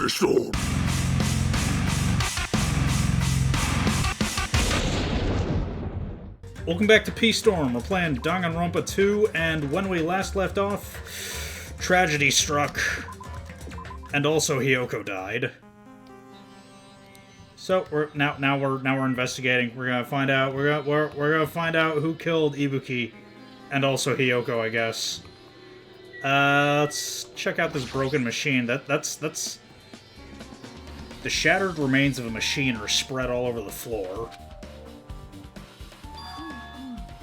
Storm. Welcome back to P-Storm. We're playing Danganronpa 2, and when we last left off, tragedy struck. And also Hiyoko died. So we're now investigating. We're gonna find out we're gonna find out who killed Ibuki and also Hiyoko, I guess. Let's check out this broken machine. That's the shattered remains of a machine are spread all over the floor.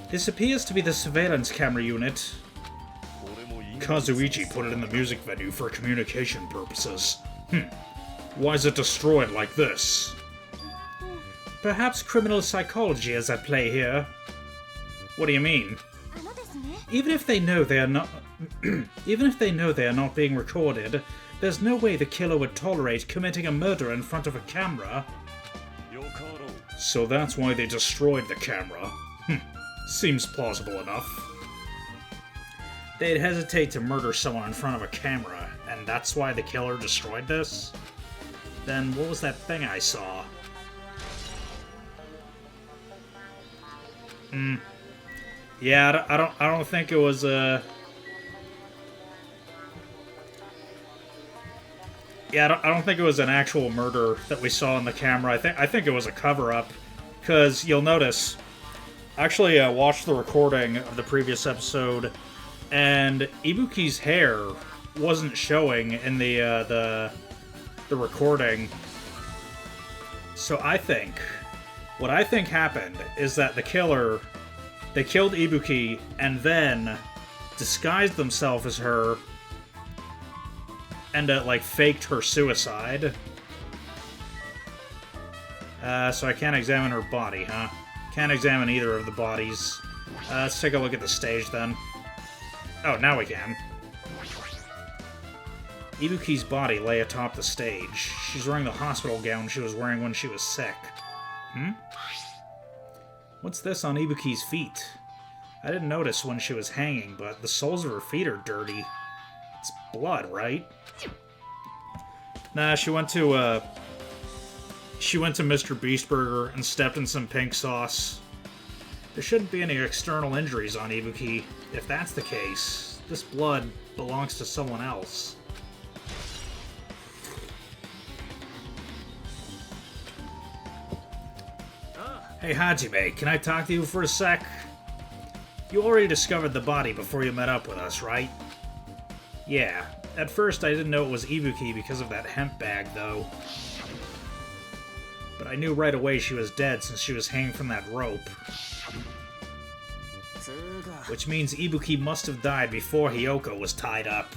This appears to be the surveillance camera unit. Kazuichi put it in the music venue for communication purposes. Why is it destroyed like this? Perhaps criminal psychology is at play here. What do you mean? Even if they know they are not being recorded, there's no way the killer would tolerate committing a murder in front of a camera. So that's why they destroyed the camera. Seems plausible enough. They'd hesitate to murder someone in front of a camera, and that's why the killer destroyed this? Then what was that thing I saw? Yeah, I don't think it was yeah, I don't think it was an actual murder that we saw on the camera. I think it was a cover-up, because you'll notice. Actually, I watched the recording of the previous episode, and Ibuki's hair wasn't showing in the recording. So what I think happened is that they killed Ibuki and then disguised themselves as her and like faked her suicide. So I can't examine her body, huh? Can't examine either of the bodies. Let's take a look at the stage then. Oh, now we can. Ibuki's body lay atop the stage. She's wearing the hospital gown she was wearing when she was sick. What's this on Ibuki's feet? I didn't notice when she was hanging, but the soles of her feet are dirty. It's blood, right? Nah, she went to Mr. Beast Burger and stepped in some pink sauce. There shouldn't be any external injuries on Ibuki. If that's the case, this blood belongs to someone else. Hey Hajime, can I talk to you for a sec? You already discovered the body before you met up with us, right? Yeah. At first I didn't know it was Ibuki because of that hemp bag, though. But I knew right away she was dead since she was hanging from that rope. Which means Ibuki must have died before Hiyoko was tied up.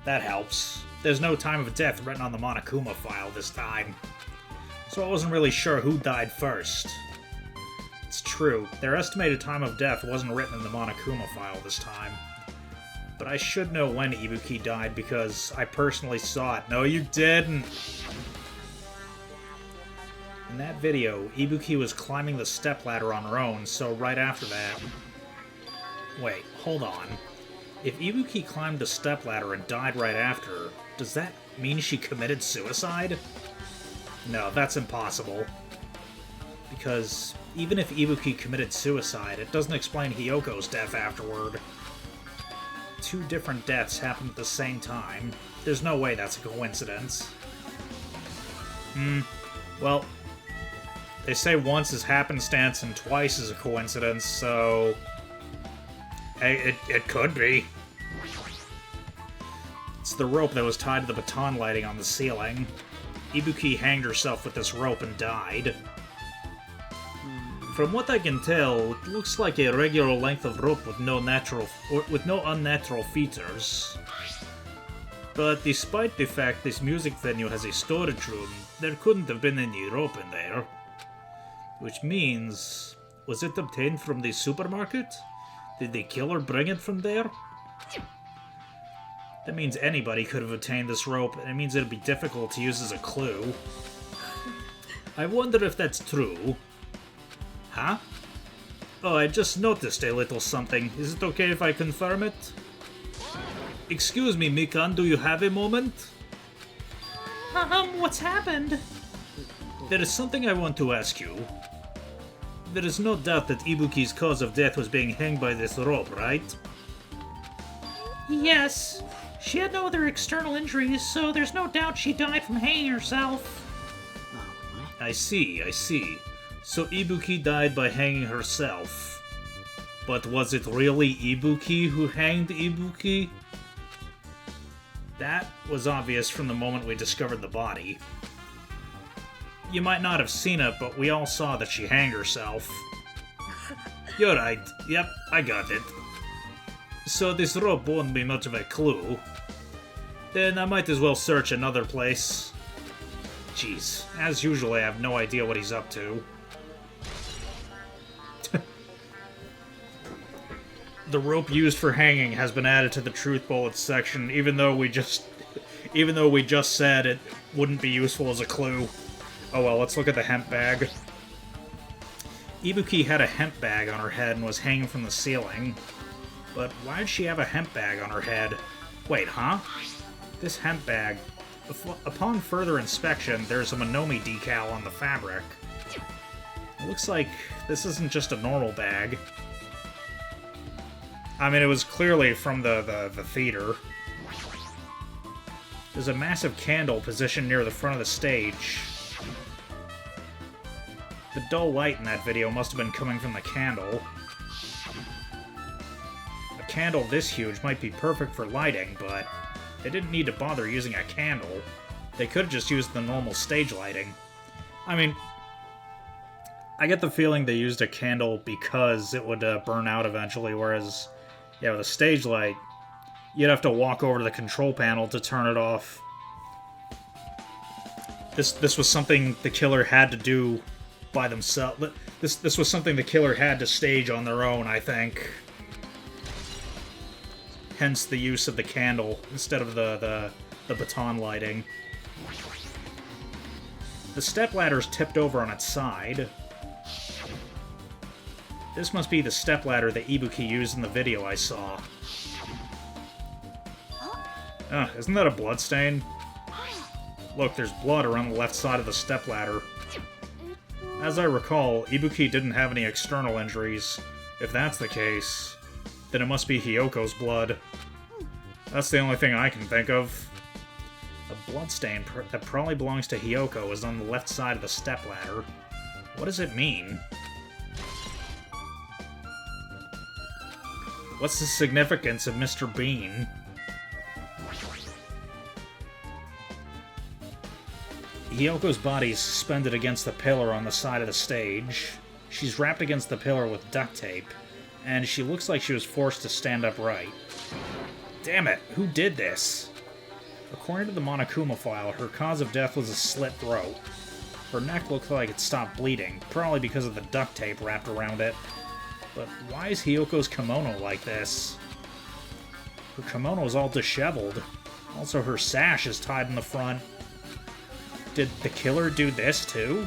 That helps. There's no time of death written on the Monokuma file this time. So I wasn't really sure who died first. It's true, their estimated time of death wasn't written in the Monokuma file this time. But I should know when Ibuki died because I personally saw it. No, you didn't! In that video, Ibuki was climbing the stepladder on her own, so right after that... Wait, hold on. If Ibuki climbed the stepladder and died right after, does that mean she committed suicide? No, that's impossible. Because even if Ibuki committed suicide, it doesn't explain Hiyoko's death afterward. Two different deaths happened at the same time. There's no way that's a coincidence. Well, they say once is happenstance and twice is a coincidence, so... It could be. It's the rope that was tied to the baton lighting on the ceiling. Ibuki hanged herself with this rope and died. From what I can tell, it looks like a regular length of rope with no unnatural features. But despite the fact this music venue has a storage room, there couldn't have been any rope in there. Which means... was it obtained from the supermarket? Did the killer bring it from there? That means anybody could have obtained this rope, and it means it'd be difficult to use as a clue. I wonder if that's true. Huh? Oh, I just noticed a little something. Is it okay if I confirm it? Excuse me, Mikan, do you have a moment? What's happened? There is something I want to ask you. There is no doubt that Ibuki's cause of death was being hanged by this rope, right? Yes. She had no other external injuries, so there's no doubt she died from hanging herself. I see. So Ibuki died by hanging herself. But was it really Ibuki who hanged Ibuki? That was obvious from the moment we discovered the body. You might not have seen it, but we all saw that she hanged herself. You're right. Yep, I got it. So this rope won't be much of a clue. Then I might as well search another place. Jeez, as usual I have no idea what he's up to. The rope used for hanging has been added to the truth bullets section, even though we just said it wouldn't be useful as a clue. Oh well, let's look at the hemp bag. Ibuki had a hemp bag on her head and was hanging from the ceiling. But why did she have a hemp bag on her head? Wait, huh? This hemp bag... Upon further inspection, there's a Monomi decal on the fabric. It looks like this isn't just a normal bag. I mean, it was clearly from the theater. There's a massive candle positioned near the front of the stage. The dull light in that video must have been coming from the candle. A candle this huge might be perfect for lighting, but they didn't need to bother using a candle. They could have just used the normal stage lighting. I mean, I get the feeling they used a candle because it would burn out eventually, whereas, yeah, with a stage light, you'd have to walk over to the control panel to turn it off. This was something the killer had to do by themselves. This was something the killer had to stage on their own, I think. Hence the use of the candle instead of the baton lighting. The stepladder's tipped over on its side. This must be the stepladder that Ibuki used in the video I saw. Isn't that a bloodstain? Look, there's blood around the left side of the stepladder. As I recall, Ibuki didn't have any external injuries. If that's the case, then it must be Hyoko's blood. That's the only thing I can think of. A bloodstain that probably belongs to Hyoko is on the left side of the stepladder. What does it mean? What's the significance of Mr. Bean? Hyoko's body is suspended against the pillar on the side of the stage. She's wrapped against the pillar with duct tape, and she looks like she was forced to stand upright. Damn it, who did this? According to the Monokuma file, her cause of death was a slit throat. Her neck looked like it stopped bleeding, probably because of the duct tape wrapped around it. But why is Hyoko's kimono like this? Her kimono is all disheveled. Also, her sash is tied in the front. Did the killer do this too?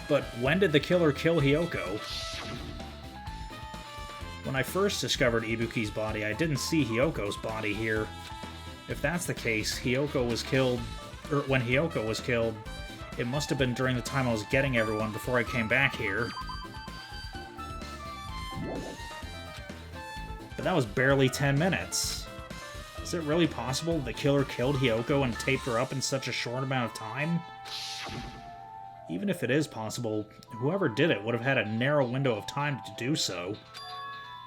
But when did the killer kill Hyoko? When I first discovered Ibuki's body, I didn't see Hyoko's body here. If that's the case, Hyoko was killed... when Hyoko was killed, it must have been during the time I was getting everyone before I came back here. But that was barely 10 minutes. Is it really possible the killer killed Hyoko and taped her up in such a short amount of time? Even if it is possible, whoever did it would have had a narrow window of time to do so.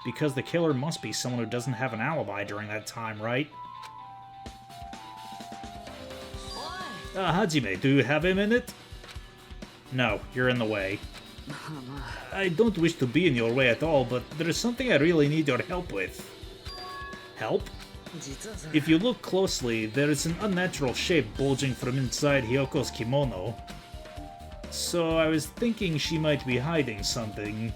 Because the killer must be someone who doesn't have an alibi during that time, right? Hajime, do you have a minute? No, you're in the way. I don't wish to be in your way at all, but there is something I really need your help with. Help? If you look closely, there is an unnatural shape bulging from inside Hyoko's kimono. So I was thinking she might be hiding something.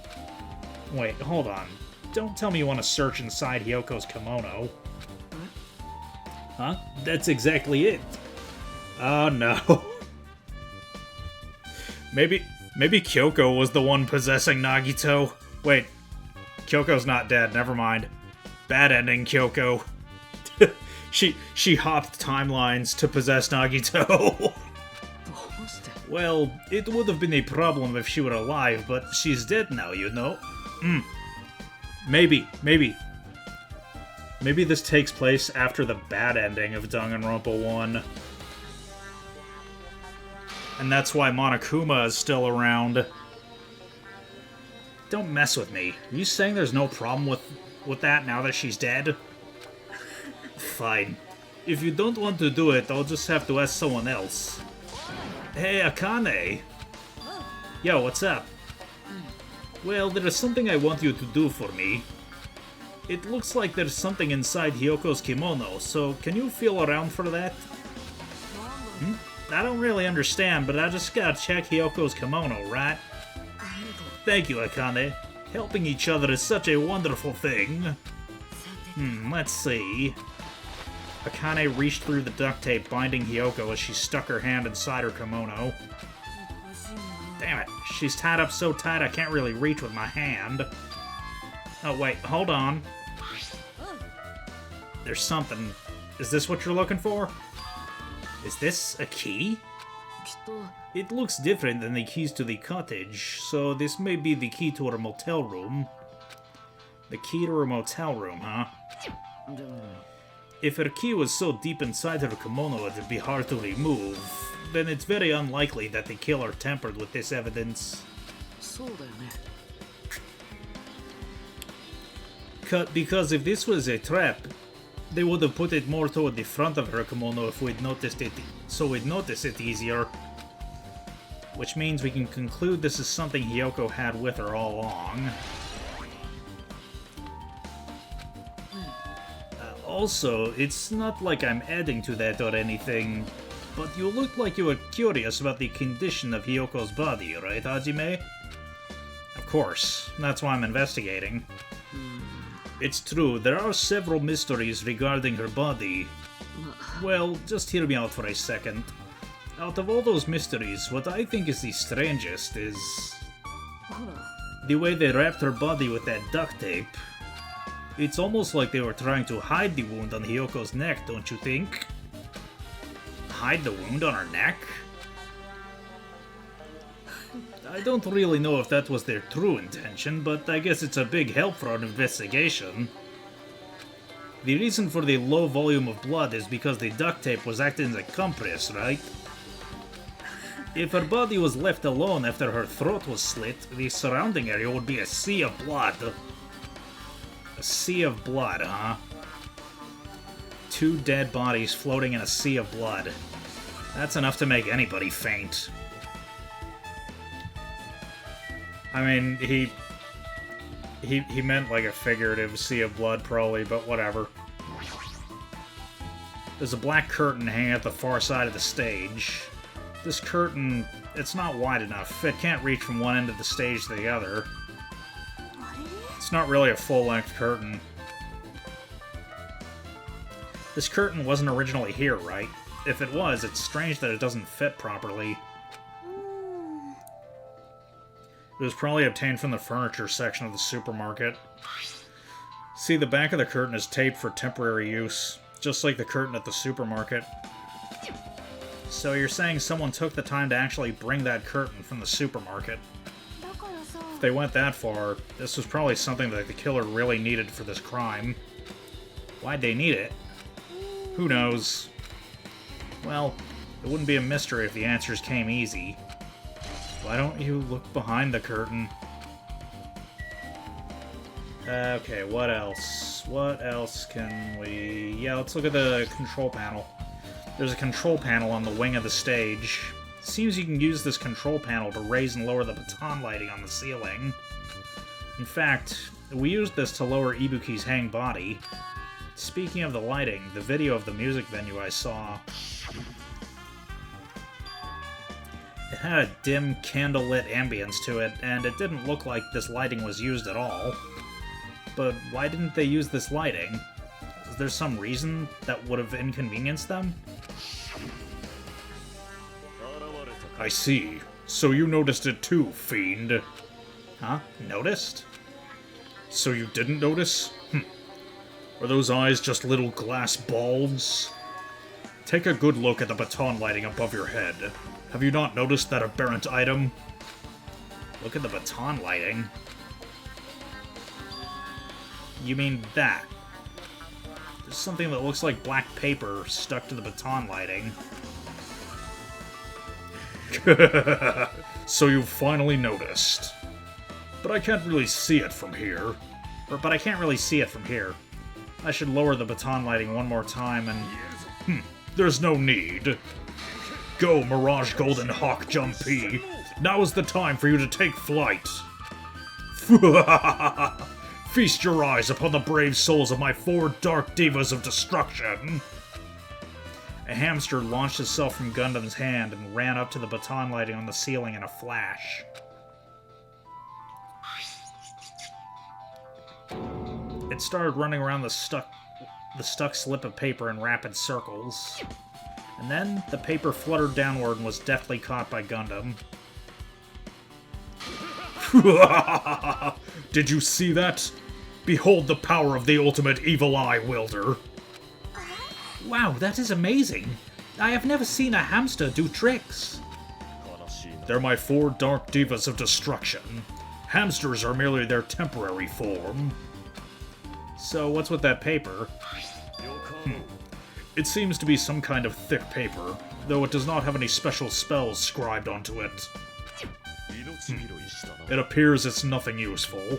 Wait, hold on. Don't tell me you want to search inside Hyoko's kimono. Huh? That's exactly it. Oh no. Maybe Kyoko was the one possessing Nagito. Wait, Kyoko's not dead, never mind. Bad ending, Kyoko. she hopped timelines to possess Nagito. Well, it would have been a problem if she were alive, but she's dead now, you know? Maybe. Maybe this takes place after the bad ending of Danganronpa 1. And that's why Monokuma is still around. Don't mess with me. Are you saying there's no problem with that now that she's dead? Fine. If you don't want to do it, I'll just have to ask someone else. Hey, Akane! Yo, what's up? Well, there is something I want you to do for me. It looks like there's something inside Hyoko's kimono, so can you feel around for that? I don't really understand, but I just gotta check Hyoko's kimono, right? Thank you, Akane. Helping each other is such a wonderful thing. Let's see. Akane reached through the duct tape binding Hyoko as she stuck her hand inside her kimono. Damn it, she's tied up so tight I can't really reach with my hand. Oh wait, hold on. There's something. Is this what you're looking for? Is this a key? It looks different than the keys to the cottage, so this may be the key to her motel room. The key to her motel room, huh? If her key was so deep inside her kimono it'd be hard to remove, then it's very unlikely that the killer tampered with this evidence. Because if this was a trap, they would have put it more toward the front of her kimono if we'd noticed it, so we'd notice it easier. Which means we can conclude this is something Hyoko had with her all along. Also, it's not like I'm adding to that or anything, but you looked like you were curious about the condition of Hyoko's body, right, Hajime? Of course, that's why I'm investigating. It's true, there are several mysteries regarding her body. Well, just hear me out for a second. Out of all those mysteries, what I think is the strangest is the way they wrapped her body with that duct tape. It's almost like they were trying to hide the wound on Hyoko's neck, don't you think? Hide the wound on her neck? I don't really know if that was their true intention, but I guess it's a big help for our investigation. The reason for the low volume of blood is because the duct tape was acting as a compress, right? If her body was left alone after her throat was slit, the surrounding area would be a sea of blood. A sea of blood, huh? 2 dead bodies floating in a sea of blood. That's enough to make anybody faint. I mean, he meant like a figurative sea of blood, probably, but whatever. There's a black curtain hanging at the far side of the stage. This curtain, it's not wide enough. It can't reach from one end of the stage to the other. It's not really a full-length curtain. This curtain wasn't originally here, right? If it was, it's strange that it doesn't fit properly. It was probably obtained from the furniture section of the supermarket. See, the back of the curtain is taped for temporary use, just like the curtain at the supermarket. So you're saying someone took the time to actually bring that curtain from the supermarket. If they went that far, this was probably something that the killer really needed for this crime. Why'd they need it? Who knows? Well, it wouldn't be a mystery if the answers came easy. Why don't you look behind the curtain? Okay, what else? What else can we... Yeah, let's look at the control panel. There's a control panel on the wing of the stage. Seems you can use this control panel to raise and lower the baton lighting on the ceiling. In fact, we used this to lower Ibuki's hang body. Speaking of the lighting, the video of the music venue I saw... It had a dim, candle-lit ambience to it, and it didn't look like this lighting was used at all. But why didn't they use this lighting? Is there some reason that would have inconvenienced them? I see. So you noticed it too, fiend. Huh? Noticed? So you didn't notice? Are those eyes just little glass balls? Take a good look at the baton lighting above your head. Have you not noticed that aberrant item? Look at the baton lighting. You mean that? There's something that looks like black paper stuck to the baton lighting. So you've finally noticed. But I can't really see it from here. But I can't really see it from here. I should lower the baton lighting one more time and... there's no need. Go, Mirage Golden Hawk Jumpy. Now is the time for you to take flight. Feast your eyes upon the brave souls of my 4 dark divas of destruction. A hamster launched itself from Gundam's hand and ran up to the baton lighting on the ceiling in a flash. It started running around the stuck slip of paper in rapid circles. And then, the paper fluttered downward and was deftly caught by Gundam. Did you see that? Behold the power of the ultimate evil eye wielder. Wow, that is amazing. I have never seen a hamster do tricks. They're my 4 dark divas of destruction. Hamsters are merely their temporary form. So what's with that paper? It seems to be some kind of thick paper, though it does not have any special spells scribed onto it. It appears it's nothing useful.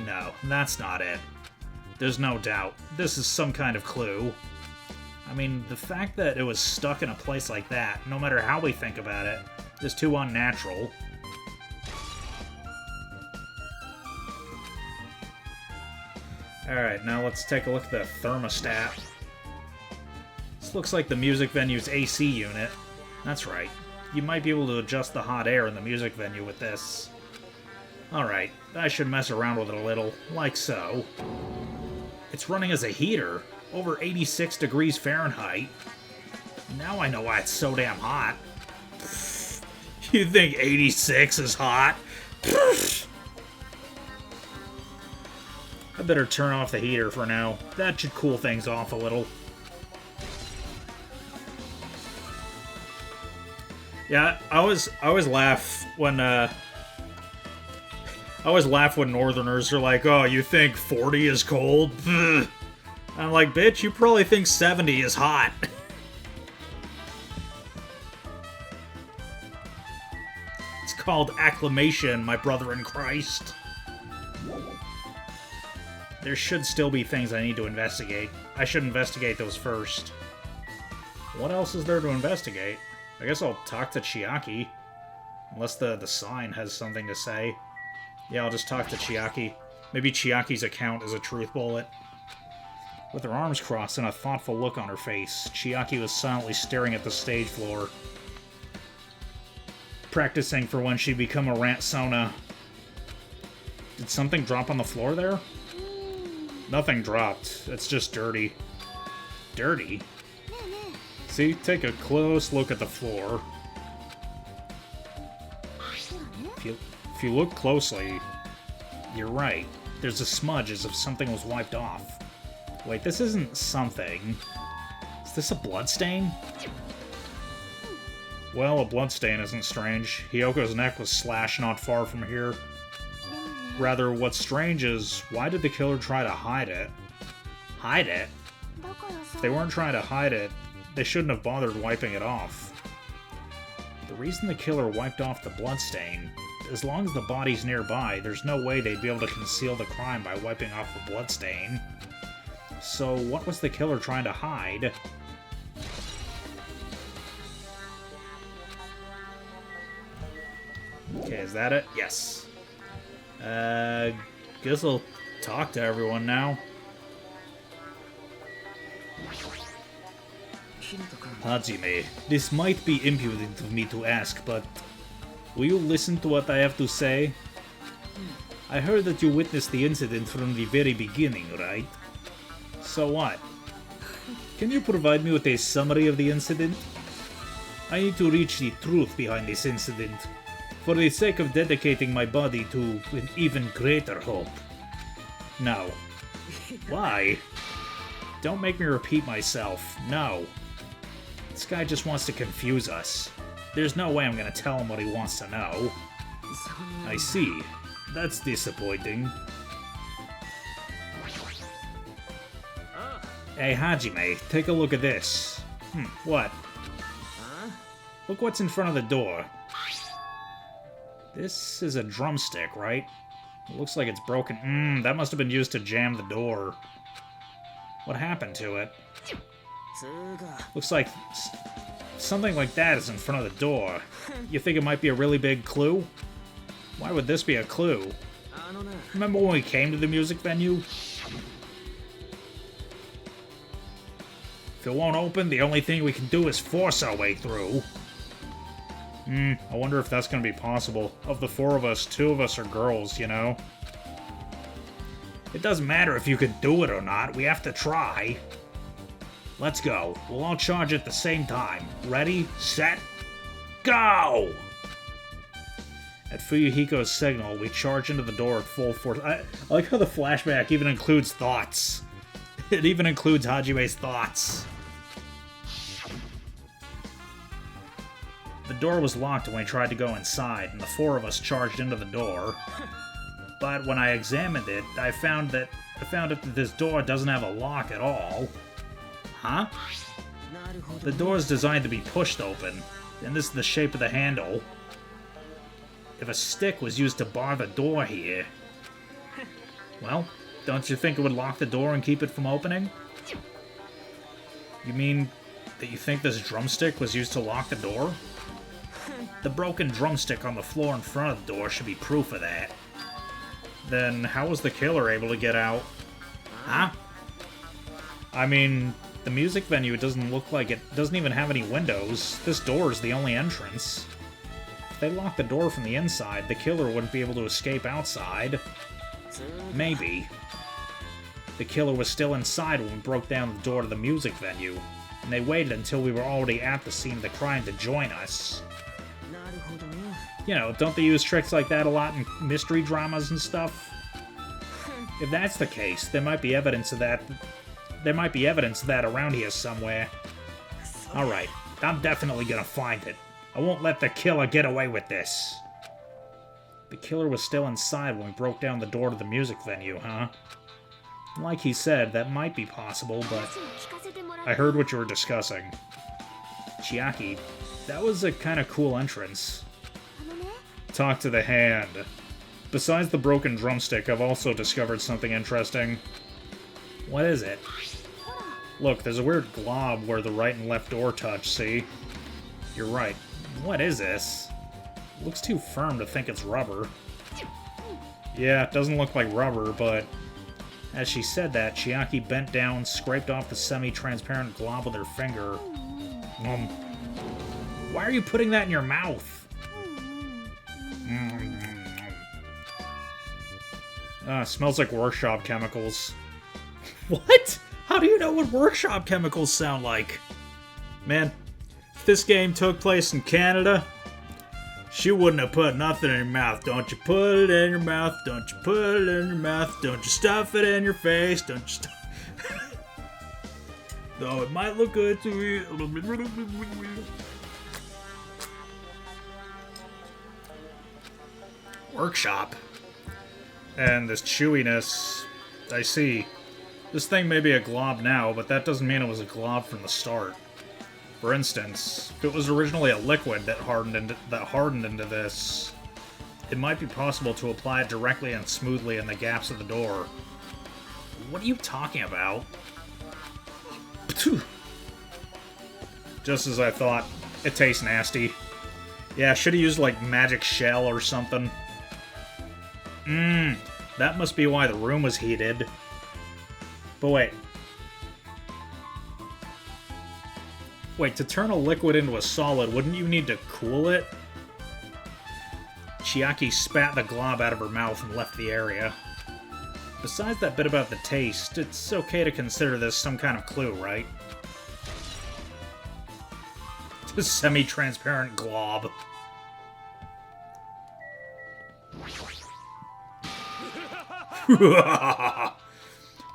No, that's not it. There's no doubt. This is some kind of clue. I mean, the fact that it was stuck in a place like that, no matter how we think about it, is too unnatural. Alright, now let's take a look at the thermostat. This looks like the music venue's AC unit. That's right. You might be able to adjust the hot air in the music venue with this. Alright, I should mess around with it a little, like so. It's running as a heater, over 86 degrees Fahrenheit. Now I know why it's so damn hot. You think 86 is hot? I better turn off the heater for now. That should cool things off a little. Yeah, I always laugh when Northerners are like, "Oh, you think 40 is cold?" I'm like, "Bitch, you probably think 70 is hot." It's called acclimation, my brother in Christ. There should still be things I need to investigate. I should investigate those first. What else is there to investigate? I guess I'll talk to Chiaki. Unless the sign has something to say. Yeah, I'll just talk to Chiaki. Maybe Chiaki's account is a truth bullet. With her arms crossed and a thoughtful look on her face, Chiaki was silently staring at the stage floor. Practicing for when she'd become a Rantsona. Did something drop on the floor there? Nothing dropped. It's just dirty. Dirty? See, take a close look at the floor. If you look closely, you're right. There's a smudge as if something was wiped off. Wait, this isn't something. Is this a bloodstain? Well, a bloodstain isn't strange. Hyoko's neck was slashed not far from here. Rather, what's strange is, why did the killer try to hide it? Hide it? If they weren't trying to hide it, they shouldn't have bothered wiping it off. The reason the killer wiped off the bloodstain, as long as the body's nearby, there's no way they'd be able to conceal the crime by wiping off the bloodstain. So, what was the killer trying to hide? Okay, is that it? Yes. Guess I'll talk to everyone now. Hajime, this might be impudent of me to ask, but will you listen to what I have to say? I heard that you witnessed the incident from the very beginning, right? So what? Can you provide me with a summary of the incident? I need to reach the truth behind this incident, for the sake of dedicating my body to an even greater hope. Now, Why? Don't make me repeat myself. No. This guy just wants to confuse us. There's no way I'm gonna tell him what he wants to know. I see. That's disappointing. Hey, Hajime, take a look at this. What? Look what's in front of the door. This is a drumstick, right? It looks like it's broken. That must have been used to jam the door. What happened to it? Looks like something like that is in front of the door. You think it might be a really big clue? Why would this be a clue? Remember when we came to the music venue? If it won't open, the only thing we can do is force our way through. I wonder if that's gonna be possible. Of the four of us, two of us are girls, you know? It doesn't matter if you can do it or not, we have to try. Let's go. We'll all charge at the same time. Ready, set, go! At Fuyuhiko's signal, we charge into the door at full force. I like how the flashback even includes thoughts. It even includes Hajime's thoughts. The door was locked when we tried to go inside, and the four of us charged into the door. But when I examined it, I found that this door doesn't have a lock at all. Huh? The door is designed to be pushed open, and this is the shape of the handle. If a stick was used to bar the door here... Well, don't you think it would lock the door and keep it from opening? You mean that you think this drumstick was used to lock the door? The broken drumstick on the floor in front of the door should be proof of that. Then how was the killer able to get out? Huh? I mean, the music venue doesn't look like it doesn't even have any windows. This door is the only entrance. If they locked the door from the inside, the killer wouldn't be able to escape outside. Maybe. The killer was still inside when we broke down the door to the music venue, and they waited until we were already at the scene of the crime to join us. You know, don't they use tricks like that a lot in mystery dramas and stuff? If that's the case, there might be evidence of that. There might be evidence of that around here somewhere. Alright, I'm definitely gonna find it. I won't let the killer get away with this. The killer was still inside when we broke down the door to the music venue, huh? Like he said, that might be possible, but I heard what you were discussing. Chiaki, that was a kind of cool entrance. Talk to the hand. Besides the broken drumstick, I've also discovered something interesting. What is it? Look, there's a weird glob where the right and left door touch, see? You're right. What is this? It looks too firm to think it's rubber. Yeah, it doesn't look like rubber, but... As she said that, Chiaki bent down, scraped off the semi-transparent glob with her finger. Why are you putting that in your mouth? Smells like workshop chemicals. What? How do you know what workshop chemicals sound like? Man, if this game took place in Canada, she wouldn't have put nothing in your mouth. Don't you put it in your mouth. Don't you put it in your mouth. Don't you stuff it in your face. Don't you stuff... Though it might look good to you. Workshop. And this chewiness. I see. This thing may be a glob now, but that doesn't mean it was a glob from the start. For instance, if it was originally a liquid that hardened into this, it might be possible to apply it directly and smoothly in the gaps of the door. What are you talking about? Just as I thought. It tastes nasty. Yeah, should have used like magic shell or something. That must be why the room was heated. But wait. Wait, to turn a liquid into a solid, wouldn't you need to cool it? Chiaki spat the glob out of her mouth and left the area. Besides that bit about the taste, it's okay to consider this some kind of clue, right? This semi-transparent glob.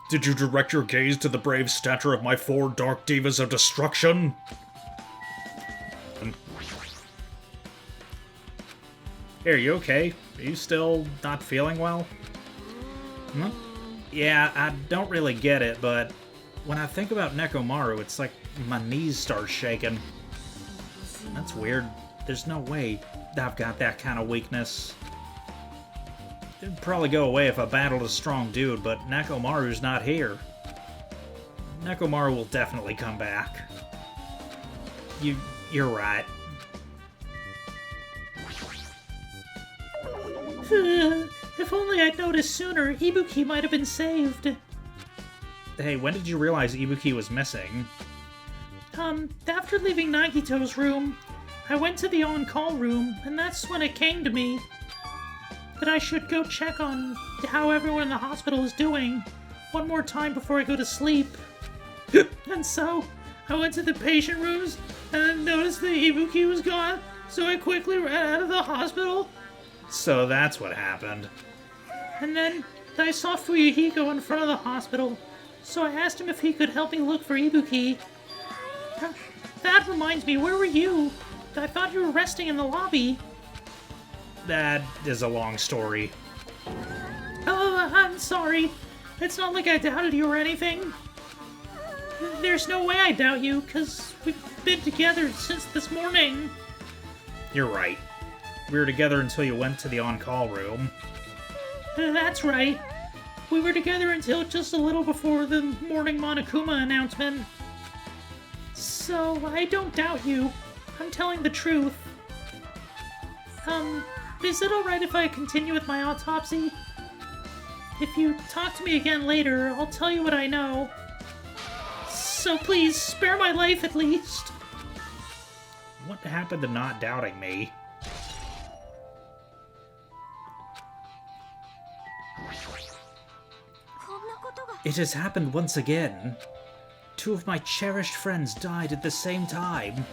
Did you direct your gaze to the brave stature of my 4 dark divas of destruction? Hey, are you okay? Are you still not feeling well? Hmm? Yeah, I don't really get it, but when I think about Nekomaru, it's like my knees start shaking. That's weird. There's no way I've got that kind of weakness. It'd probably go away if I battled a strong dude, but Nekomaru's not here. Nekomaru will definitely come back. You're right. If only I'd noticed sooner, Ibuki might have been saved. Hey, when did you realize Ibuki was missing? After leaving Nagito's room, I went to the on-call room, and that's when it came to me that I should go check on how everyone in the hospital is doing one more time before I go to sleep. And so, I went to the patient rooms, and then noticed that Ibuki was gone, so I quickly ran out of the hospital. So that's what happened. And then I saw Fuyuhiko in front of the hospital, so I asked him if he could help me look for Ibuki. That reminds me, where were you? I thought you were resting in the lobby. That is a long story. Oh, I'm sorry. It's not like I doubted you or anything. There's no way I doubt you, because we've been together since this morning. You're right. We were together until you went to the on-call room. That's right. We were together until just a little before the morning Monokuma announcement. So, I don't doubt you. I'm telling the truth. Is it alright if I continue with my autopsy? If you talk to me again later, I'll tell you what I know. So please, spare my life at least. What happened to not doubting me? It has happened once again. 2 of my cherished friends died at the same time.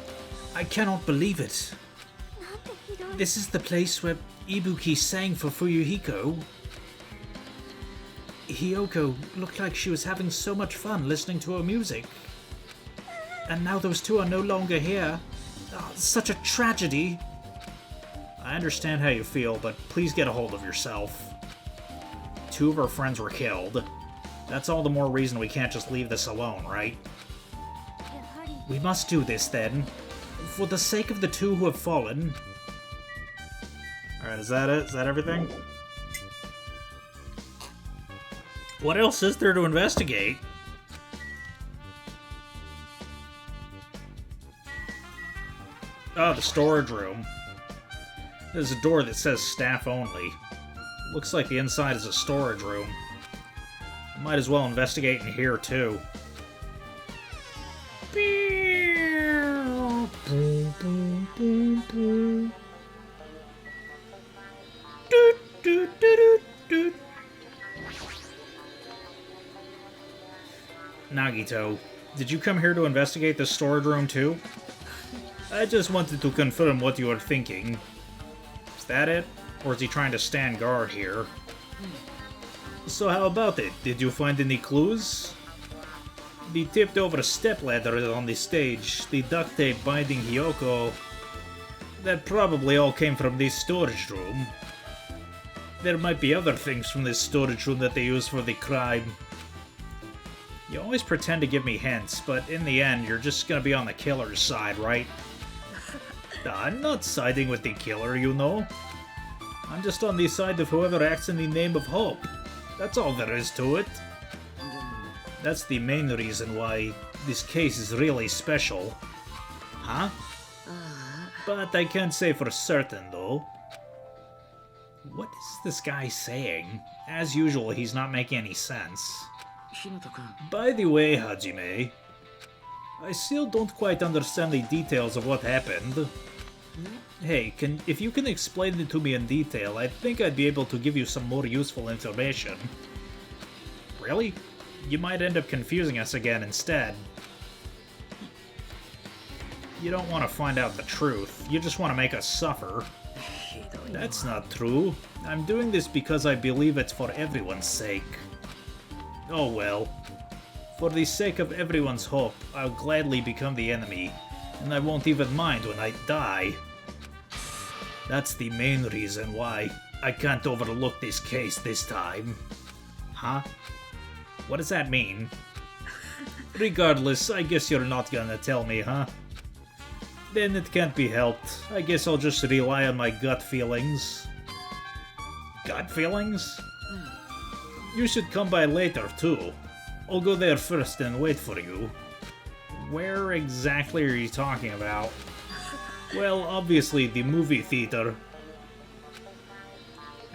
I cannot believe it. This is the place where Ibuki sang for Fuyuhiko. Hiyoko looked like she was having so much fun listening to her music. And now those 2 are no longer here. Oh, such a tragedy. I understand how you feel, but please get a hold of yourself. 2 of our friends were killed. That's all the more reason we can't just leave this alone, right? We must do this, then. For the sake of the 2 who have fallen. Alright, is that it? Is that everything? What else is there to investigate? Oh, the storage room. There's a door that says staff only. Looks like the inside is a storage room. Might as well investigate in here, too. Nagito, did you come here to investigate the storage room, too? I just wanted to confirm what you were thinking. Is that it? Or is he trying to stand guard here? So how about it? Did you find any clues? The tipped-over stepladder is on the stage, the duct tape binding Hiyoko. That probably all came from this storage room. There might be other things from this storage room that they use for the crime. You always pretend to give me hints, but in the end, you're just gonna be on the killer's side, right? I'm not siding with the killer, you know. I'm just on the side of whoever acts in the name of hope. That's all there is to it. That's the main reason why this case is really special. Huh? But I can't say for certain, though. What is this guy saying? As usual, he's not making any sense. By the way, Hajime, I still don't quite understand the details of what happened. Hey, if you can explain it to me in detail, I think I'd be able to give you some more useful information. Really? You might end up confusing us again instead. You don't want to find out the truth, you just want to make us suffer. That's not true. I'm doing this because I believe it's for everyone's sake. Oh well. For the sake of everyone's hope, I'll gladly become the enemy, and I won't even mind when I die. That's the main reason why I can't overlook this case this time. Huh? What does that mean? Regardless, I guess you're not gonna tell me, huh? Then it can't be helped. I guess I'll just rely on my gut feelings. Gut feelings? You should come by later, too. I'll go there first and wait for you. Where exactly are you talking about? Well, obviously, the movie theater.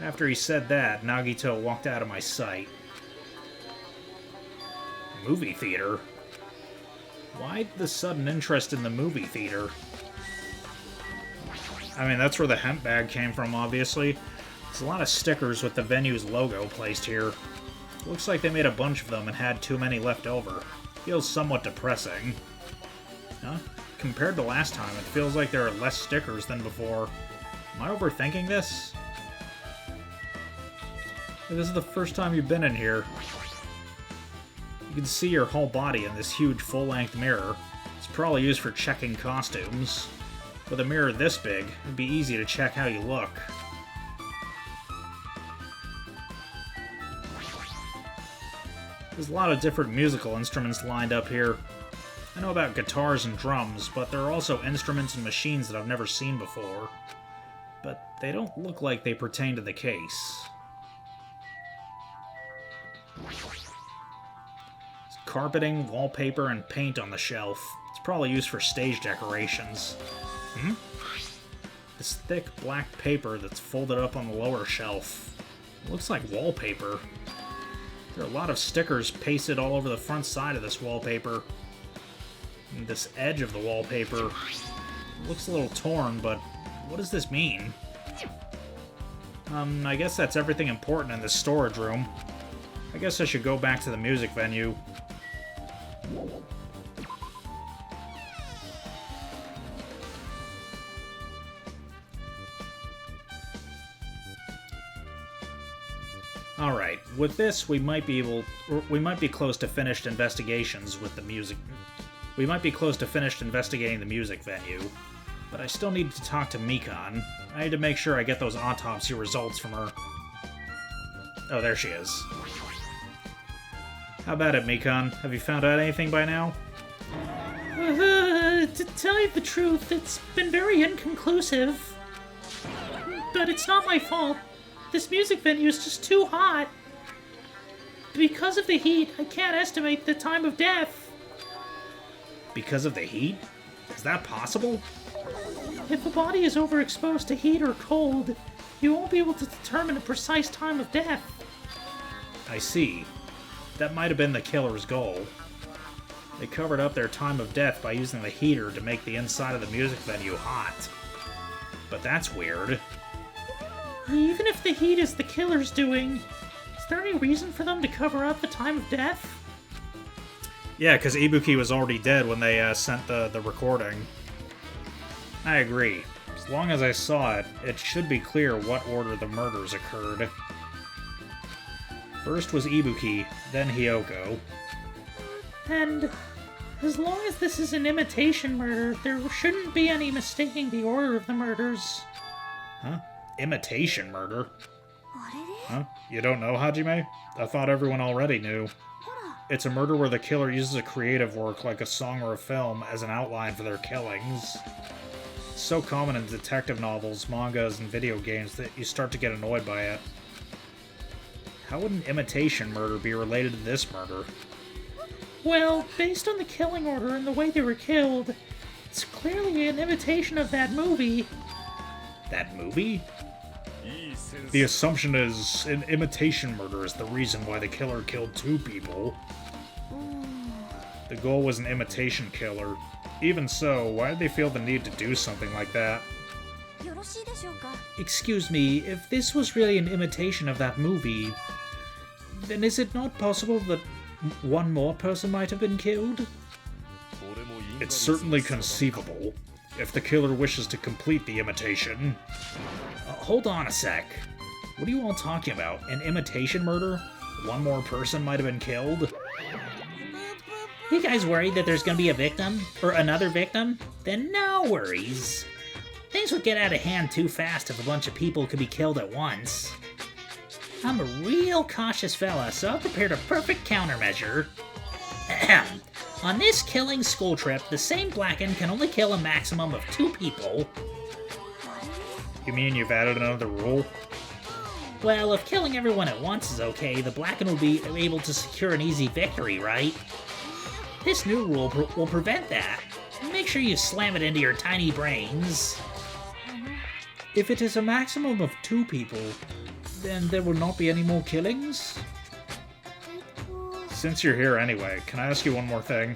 After he said that, Nagito walked out of my sight. Movie theater? Why the sudden interest in the movie theater? I mean, that's where the hemp bag came from, obviously. There's a lot of stickers with the venue's logo placed here. Looks like they made a bunch of them and had too many left over. Feels somewhat depressing. Huh? Compared to last time, it feels like there are less stickers than before. Am I overthinking this? This is the first time you've been in here. You can see your whole body in this huge full-length mirror. It's probably used for checking costumes. With a mirror this big, it'd be easy to check how you look. There's a lot of different musical instruments lined up here. I know about guitars and drums, but there are also instruments and machines that I've never seen before. But they don't look like they pertain to the case. Carpeting, wallpaper, and paint on the shelf. It's probably used for stage decorations. This thick black paper that's folded up on the lower shelf. It looks like wallpaper. There are a lot of stickers pasted all over the front side of this wallpaper. And this edge of the wallpaper looks a little torn, but what does this mean? I guess that's everything important in this storage room. I guess I should go back to the music venue. Alright, with this we might be close to finished investigations with the music. We might be close to finished investigating the music venue. But I still need to talk to Mikan. I need to make sure I get those autopsy results from her. Oh, there she is. How about it, Mikan? Have you found out anything by now? To tell you the truth, it's been very inconclusive. But it's not my fault. This music venue is just too hot. Because of the heat, I can't estimate the time of death. Because of the heat? Is that possible? If a body is overexposed to heat or cold, you won't be able to determine a precise time of death. I see. That might have been the killer's goal. They covered up their time of death by using the heater to make the inside of the music venue hot. But that's weird. Even if the heat is the killer's doing, is there any reason for them to cover up the time of death? Yeah, because Ibuki was already dead when they sent the recording. I agree. As long as I saw it, it should be clear what order the murders occurred. First was Ibuki, then Hyoko. And as long as this is an imitation murder, there shouldn't be any mistaking the order of the murders. Huh? Imitation murder? Huh? You don't know, Hajime? I thought everyone already knew. It's a murder where the killer uses a creative work like a song or a film as an outline for their killings. It's so common in detective novels, mangas, and video games that you start to get annoyed by it. How would an imitation murder be related to this murder? Well, based on the killing order and the way they were killed, it's clearly an imitation of that movie. That movie? The assumption is an imitation murder is the reason why the killer killed two people. The goal was an imitation killer. Even so, why did they feel the need to do something like that? Excuse me, if this was really an imitation of that movie, then is it not possible that one more person might have been killed? It's certainly conceivable, if the killer wishes to complete the imitation. Hold on a sec. What are you all talking about? An imitation murder? one more person might have been killed. You guys worried that there's gonna be a victim? Or another victim? Then no worries. Things would get out of hand too fast if a bunch of people could be killed at once. I'm a real cautious fella, so I've prepared a perfect countermeasure. Ahem. On this killing school trip, the same Blacken can only kill a maximum of 2 people. You mean you've added another rule? Well, if killing everyone at once is okay, the Blacken will be able to secure an easy victory, right? This new rule will prevent that. Make sure you slam it into your tiny brains. If it is a maximum of 2 people, then there will not be any more killings? Since you're here anyway, can I ask you one more thing?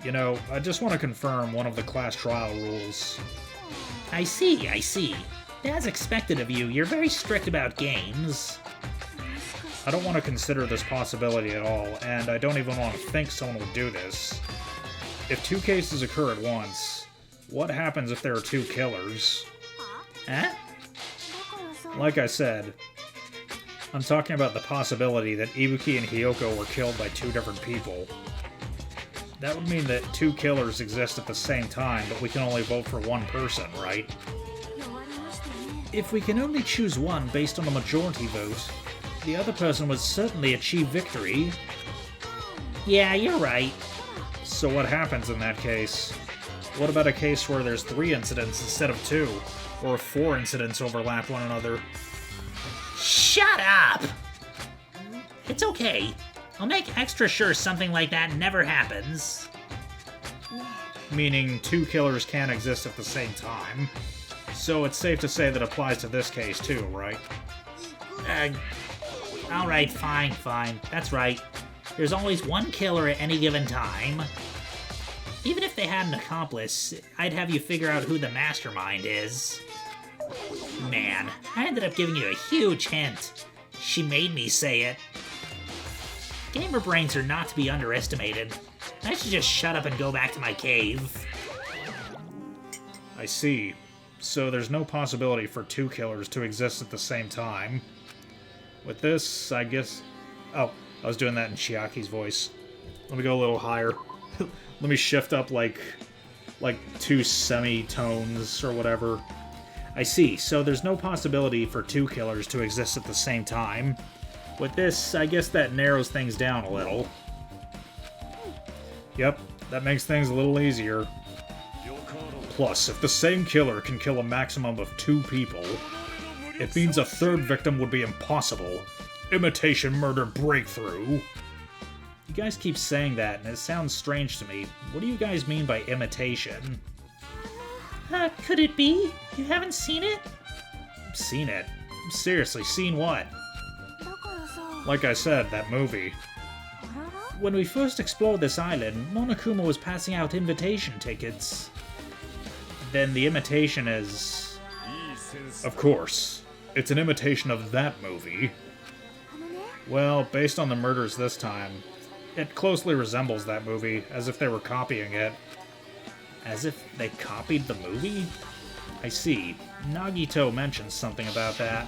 You know, I just want to confirm one of the class trial rules. I see. As expected of you, you're very strict about games. I don't want to consider this possibility at all, and I don't even want to think someone would do this. If 2 cases occur at once, what happens if there are 2 killers? Huh? Like I said, I'm talking about the possibility that Ibuki and Hiyoko were killed by 2 different people. That would mean that 2 killers exist at the same time, but we can only vote for 1 person, right? If we can only choose one based on a majority vote, the other person would certainly achieve victory. Yeah, you're right. So what happens in that case? What about a case where there's 3 incidents instead of 2? Or if 4 incidents overlap one another? Shut up! It's okay. I'll make extra sure something like that never happens. Meaning 2 killers can't exist at the same time. So it's safe to say that applies to this case too, right? Alright, fine. That's right. There's always 1 killer at any given time. Even if they had an accomplice, I'd have you figure out who the mastermind is. Man, I ended up giving you a huge hint. She made me say it. Gamer brains are not to be underestimated. I should just shut up and go back to my cave. I see. So there's no possibility for 2 killers to exist at the same time. With this, I guess... Oh, I was doing that in Chiaki's voice. Let me go a little higher. Let me shift up like 2 semitones or whatever. I see, so there's no possibility for 2 killers to exist at the same time. With this, I guess that narrows things down a little. Yep, that makes things a little easier. Plus, if the same killer can kill a maximum of 2 people, it means a 3rd victim would be impossible. Imitation murder breakthrough. You guys keep saying that, and it sounds strange to me. What do you guys mean by imitation? Could it be? You haven't seen it? Seen it? Seriously, seen what? Like I said, that movie. When we first explored this island, Monokuma was passing out invitation tickets. Then the imitation is... Of course. It's an imitation of that movie. Well, based on the murders this time, it closely resembles that movie, as if they were copying it. As if they copied the movie? I see. Nagito mentions something about that.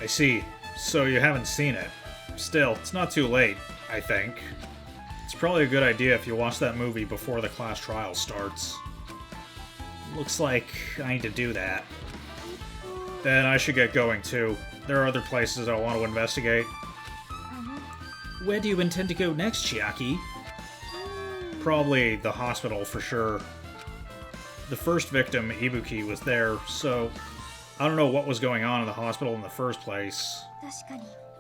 I see. So you haven't seen it. Still, it's not too late, I think. It's probably a good idea if you watch that movie before the class trial starts. Looks like I need to do that. Then I should get going too. There are other places I want to investigate. Where do you intend to go next, Chiaki? Probably the hospital for sure. The first victim, Ibuki, was there, so I don't know what was going on in the hospital in the first place.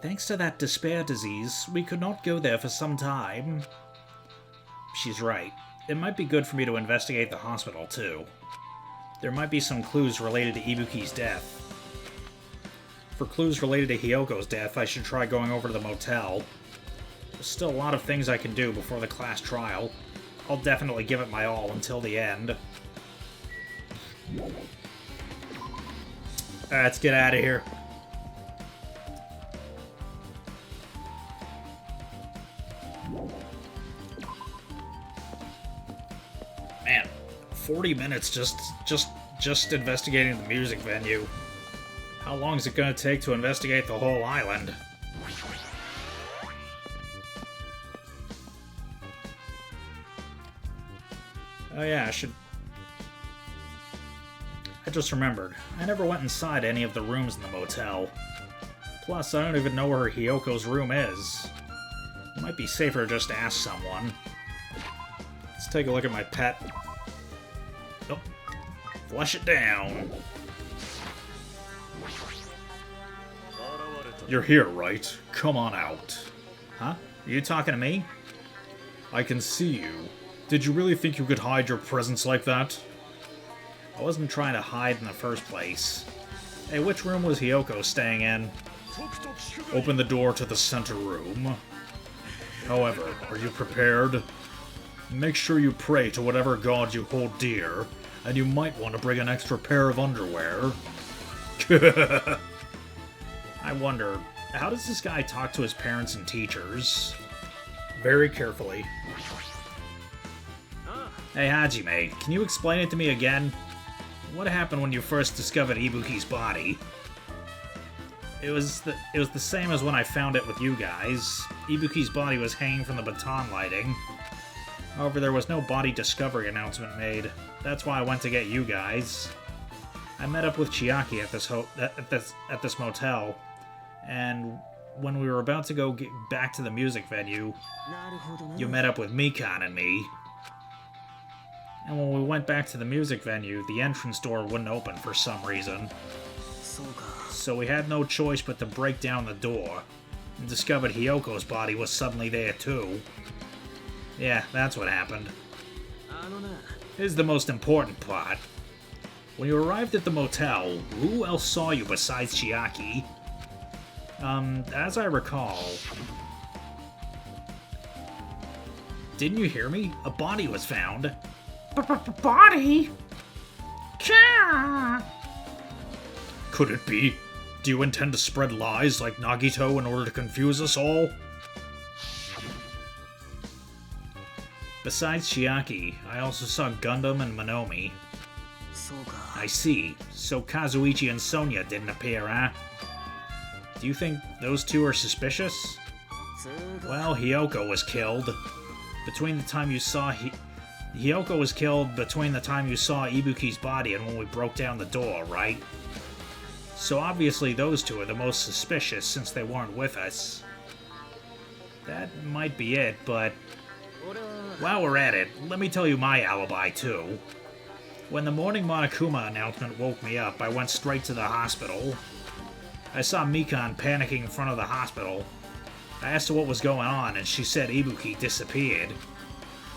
Thanks to that despair disease, we could not go there for some time. She's right. It might be good for me to investigate the hospital, too. There might be some clues related to Ibuki's death. For clues related to Hyoko's death, I should try going over to the motel. There's still a lot of things I can do before the class trial. I'll definitely give it my all until the end. Let's get out of here. 40 minutes just investigating the music venue. How long is it gonna take to investigate the whole island? Oh yeah, I just remembered. I never went inside any of the rooms in the motel. Plus, I don't even know where Hyoko's room is. It might be safer just to ask someone. Let's take a look at my pet. Nope. Flush it down. You're here, right? Come on out. Huh? Are you talking to me? I can see you. Did you really think you could hide your presence like that? I wasn't trying to hide in the first place. Hey, which room was Hyoko staying in? Open the door to the center room. However, are you prepared? Make sure you pray to whatever god you hold dear, and you might want to bring an extra pair of underwear. I wonder, how does this guy talk to his parents and teachers? Very carefully. Hey Hajime, can you explain it to me again? What happened when you first discovered Ibuki's body? It was the same as when I found it with you guys. Ibuki's body was hanging from the baton lighting. However, there was no body discovery announcement made. That's why I went to get you guys. I met up with Chiaki at this motel, and when we were about to go get back to the music venue, you met up with Mikan and me. And when we went back to the music venue, the entrance door wouldn't open for some reason. So we had no choice but to break down the door, and discovered Hyoko's body was suddenly there too. Yeah, that's what happened. Here's the most important part. When you arrived at the motel, who else saw you besides Chiaki? As I recall... Didn't you hear me? A body was found. Body? Cha! Could it be? Do you intend to spread lies like Nagito in order to confuse us all? Besides Chiaki, I also saw Gundam and Monomi. I see. So Kazuichi and Sonia didn't appear, huh? Do you think those two are suspicious? Well, Hyoko was killed. Between the time you saw Hyoko was killed between the time you saw Ibuki's body and when we broke down the door, right? So obviously those two are the most suspicious since they weren't with us. That might be it, but... While we're at it, let me tell you my alibi, too. When the morning Monokuma announcement woke me up, I went straight to the hospital. I saw Mikan panicking in front of the hospital. I asked her what was going on, and she said Ibuki disappeared.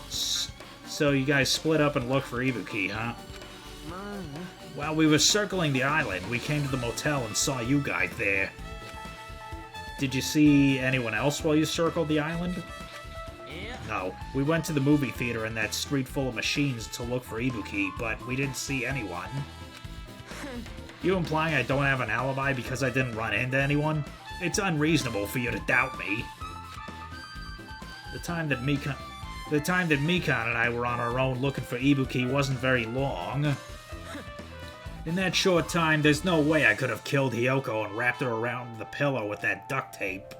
So you guys split up and looked for Ibuki, huh? While we were circling the island, we came to the motel and saw you guys there. Did you see anyone else while you circled the island? No. We went to the movie theater in that street full of machines to look for Ibuki, but we didn't see anyone. You implying I don't have an alibi because I didn't run into anyone? It's unreasonable for you to doubt me. The time that Mikan and I were on our own looking for Ibuki wasn't very long. In that short time, there's no way I could have killed Hyoko and wrapped her around the pillow with that duct tape.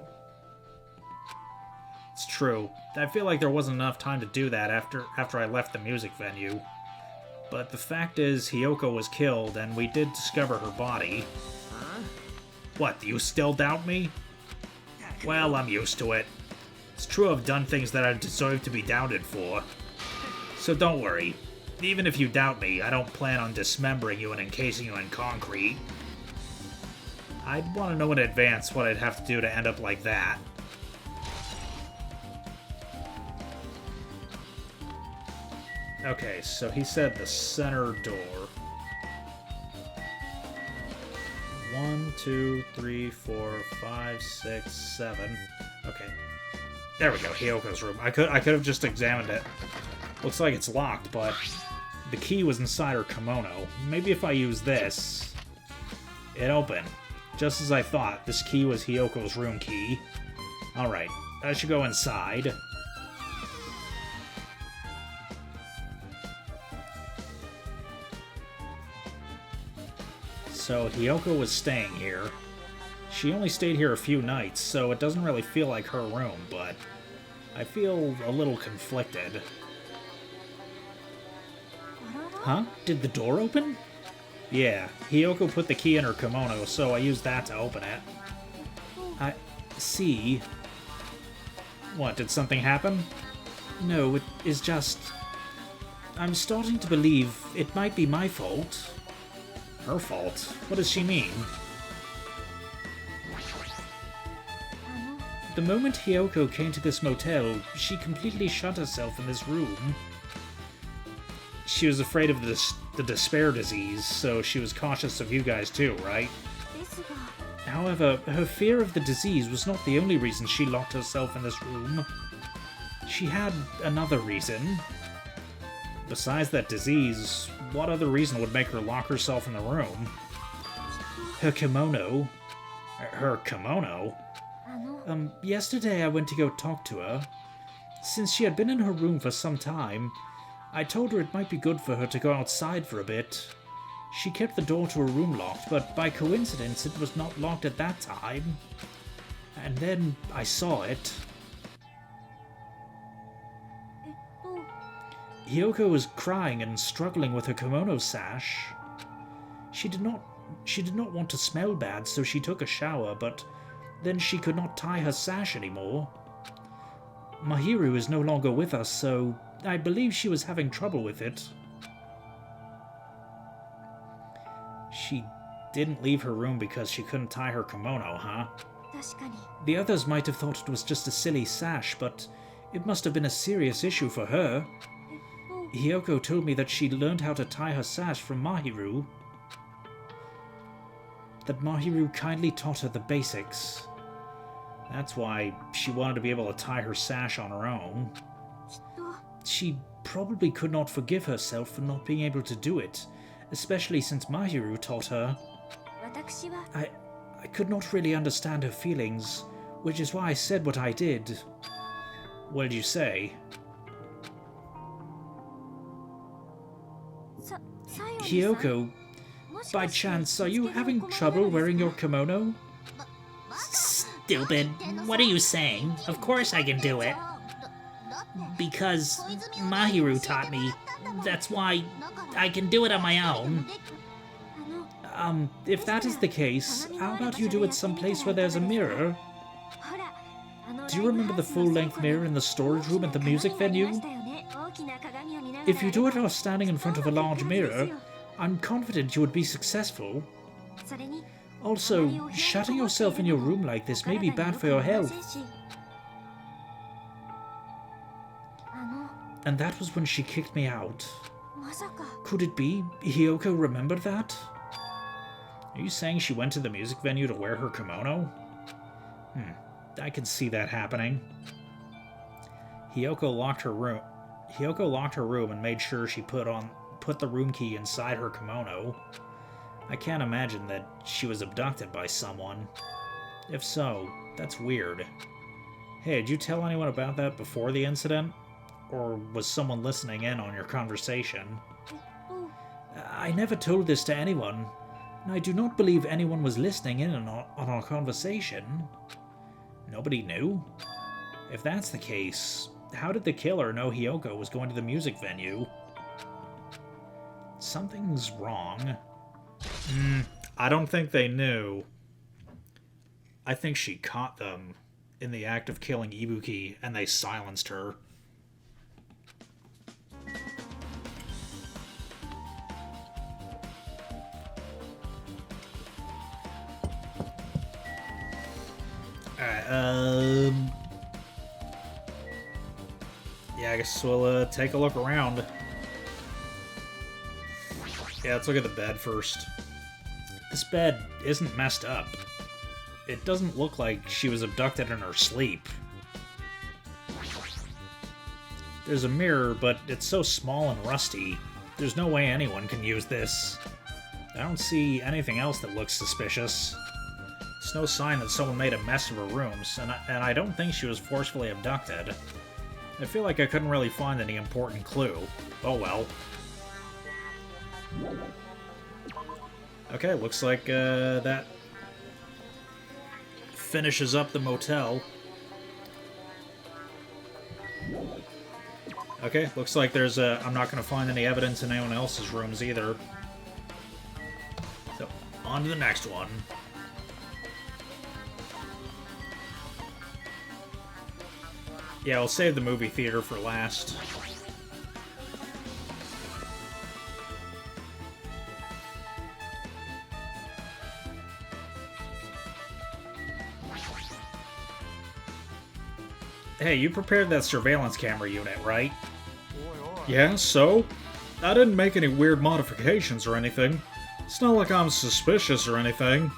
It's true. I feel like there wasn't enough time to do that after I left the music venue. But the fact is, Hyoko was killed, and we did discover her body. What, do you still doubt me? Well, I'm used to it. It's true I've done things that I deserve to be doubted for. So don't worry. Even if you doubt me, I don't plan on dismembering you and encasing you in concrete. I'd want to know in advance what I'd have to do to end up like that. Okay, so he said the center door. 1, 2, 3, 4, 5, 6, 7. Okay. There we go, Hyoko's room. I could have just examined it. Looks like it's locked, but the key was inside her kimono. Maybe if I use this, it opened. Just as I thought, this key was Hyoko's room key. Alright, I should go inside. So Hiyoko was staying here. She only stayed here a few nights, so it doesn't really feel like her room, but I feel a little conflicted. Huh? Did the door open? Yeah, Hiyoko put the key in her kimono, so I used that to open it. I see. What, did something happen? No, it is just... I'm starting to believe it might be my fault. Her fault? What does she mean? The moment Hiyoko came to this motel, she completely shut herself in this room. She was afraid of the despair disease, so she was cautious of you guys too, right? However, her fear of the disease was not the only reason she locked herself in this room. She had another reason. Besides that disease, what other reason would make her lock herself in the room? Her kimono. Her kimono? Yesterday I went to go talk to her. Since she had been in her room for some time, I told her it might be good for her to go outside for a bit. She kept the door to her room locked, but by coincidence it was not locked at that time. And then I saw it. Hiyoko was crying and struggling with her kimono sash. She did not want to smell bad, so she took a shower, but then she could not tie her sash anymore. Mahiru is no longer with us, so I believe she was having trouble with it. She didn't leave her room because she couldn't tie her kimono, huh? The others might have thought it was just a silly sash, but it must have been a serious issue for her. Hiyoko told me that she learned how to tie her sash from Mahiru. That Mahiru kindly taught her the basics. That's why she wanted to be able to tie her sash on her own. She probably could not forgive herself for not being able to do it, especially since Mahiru taught her. I could not really understand her feelings, which is why I said what I did. What did you say? Hiyoko, by chance, are you having trouble wearing your kimono? Stupid. What are you saying? Of course I can do it. Because Mahiru taught me. That's why I can do it on my own. If that is the case, how about you do it someplace where there's a mirror? Do you remember the full-length mirror in the storage room at the music venue? If you do it while standing in front of a large mirror, I'm confident you would be successful. Also, shutting yourself in your room like this may be bad for your health. And that was when she kicked me out. Could it be Hiyoko remembered that? Are you saying she went to the music venue to wear her kimono? I can see that happening. Hiyoko locked her room and made sure she put the room key inside her kimono. I can't imagine that she was abducted by someone. If so, that's weird. Hey, did you tell anyone about that before the incident? Or was someone listening in on your conversation? I never told this to anyone, and I do not believe anyone was listening in on our conversation. Nobody knew? If that's the case, how did the killer know Hiyoko was going to the music venue? Something's wrong. I don't think they knew. I think she caught them in the act of killing Ibuki, and they silenced her. Alright, yeah, I guess we'll take a look around. Yeah, let's look at the bed first. This bed isn't messed up. It doesn't look like she was abducted in her sleep. There's a mirror, but it's so small and rusty. There's no way anyone can use this. I don't see anything else that looks suspicious. It's no sign that someone made a mess of her rooms, and I don't think she was forcefully abducted. I feel like I couldn't really find any important clue. Oh well. Okay, looks like that finishes up the motel. Okay, looks like there's I'm not going to find any evidence in anyone else's rooms either. So, on to the next one. Yeah, I'll save the movie theater for last. Hey, you prepared that surveillance camera unit, right? Yeah, so? I didn't make any weird modifications or anything. It's not like I'm suspicious or anything.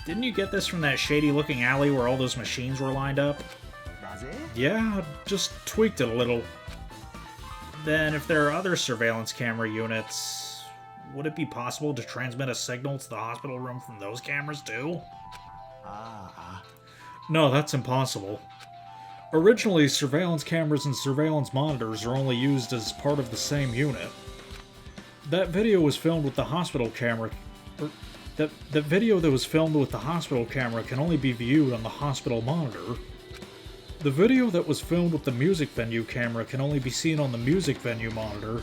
Didn't you get this from that shady-looking alley where all those machines were lined up? Yeah, I just tweaked it a little. Then, if there are other surveillance camera units, would it be possible to transmit a signal to the hospital room from those cameras, too? No, that's impossible. Originally, surveillance cameras and surveillance monitors are only used as part of the same unit. That video was filmed with the hospital camera... That video that was filmed with the hospital camera can only be viewed on the hospital monitor. The video that was filmed with the music venue camera can only be seen on the music venue monitor.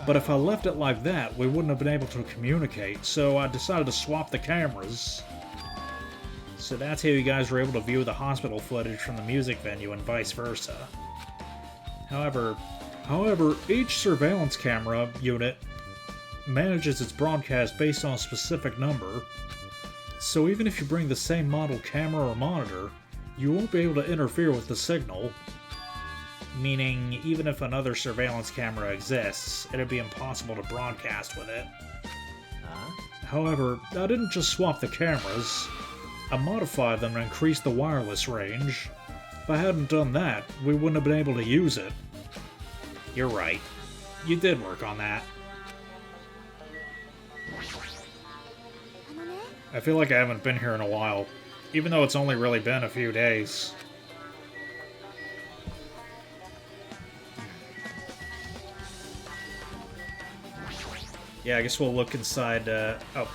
But if I left it like that, we wouldn't have been able to communicate, so I decided to swap the cameras. So that's how you guys were able to view the hospital footage from the music venue and vice versa. However, each surveillance camera unit manages its broadcast based on a specific number. So even if you bring the same model camera or monitor, you won't be able to interfere with the signal. Meaning, even if another surveillance camera exists, it'd be impossible to broadcast with it. However, I didn't just swap the cameras. I modified them to increase the wireless range. If I hadn't done that, we wouldn't have been able to use it. You're right. You did work on that. I feel like I haven't been here in a while, even though it's only really been a few days. Yeah, I guess we'll look inside, oh.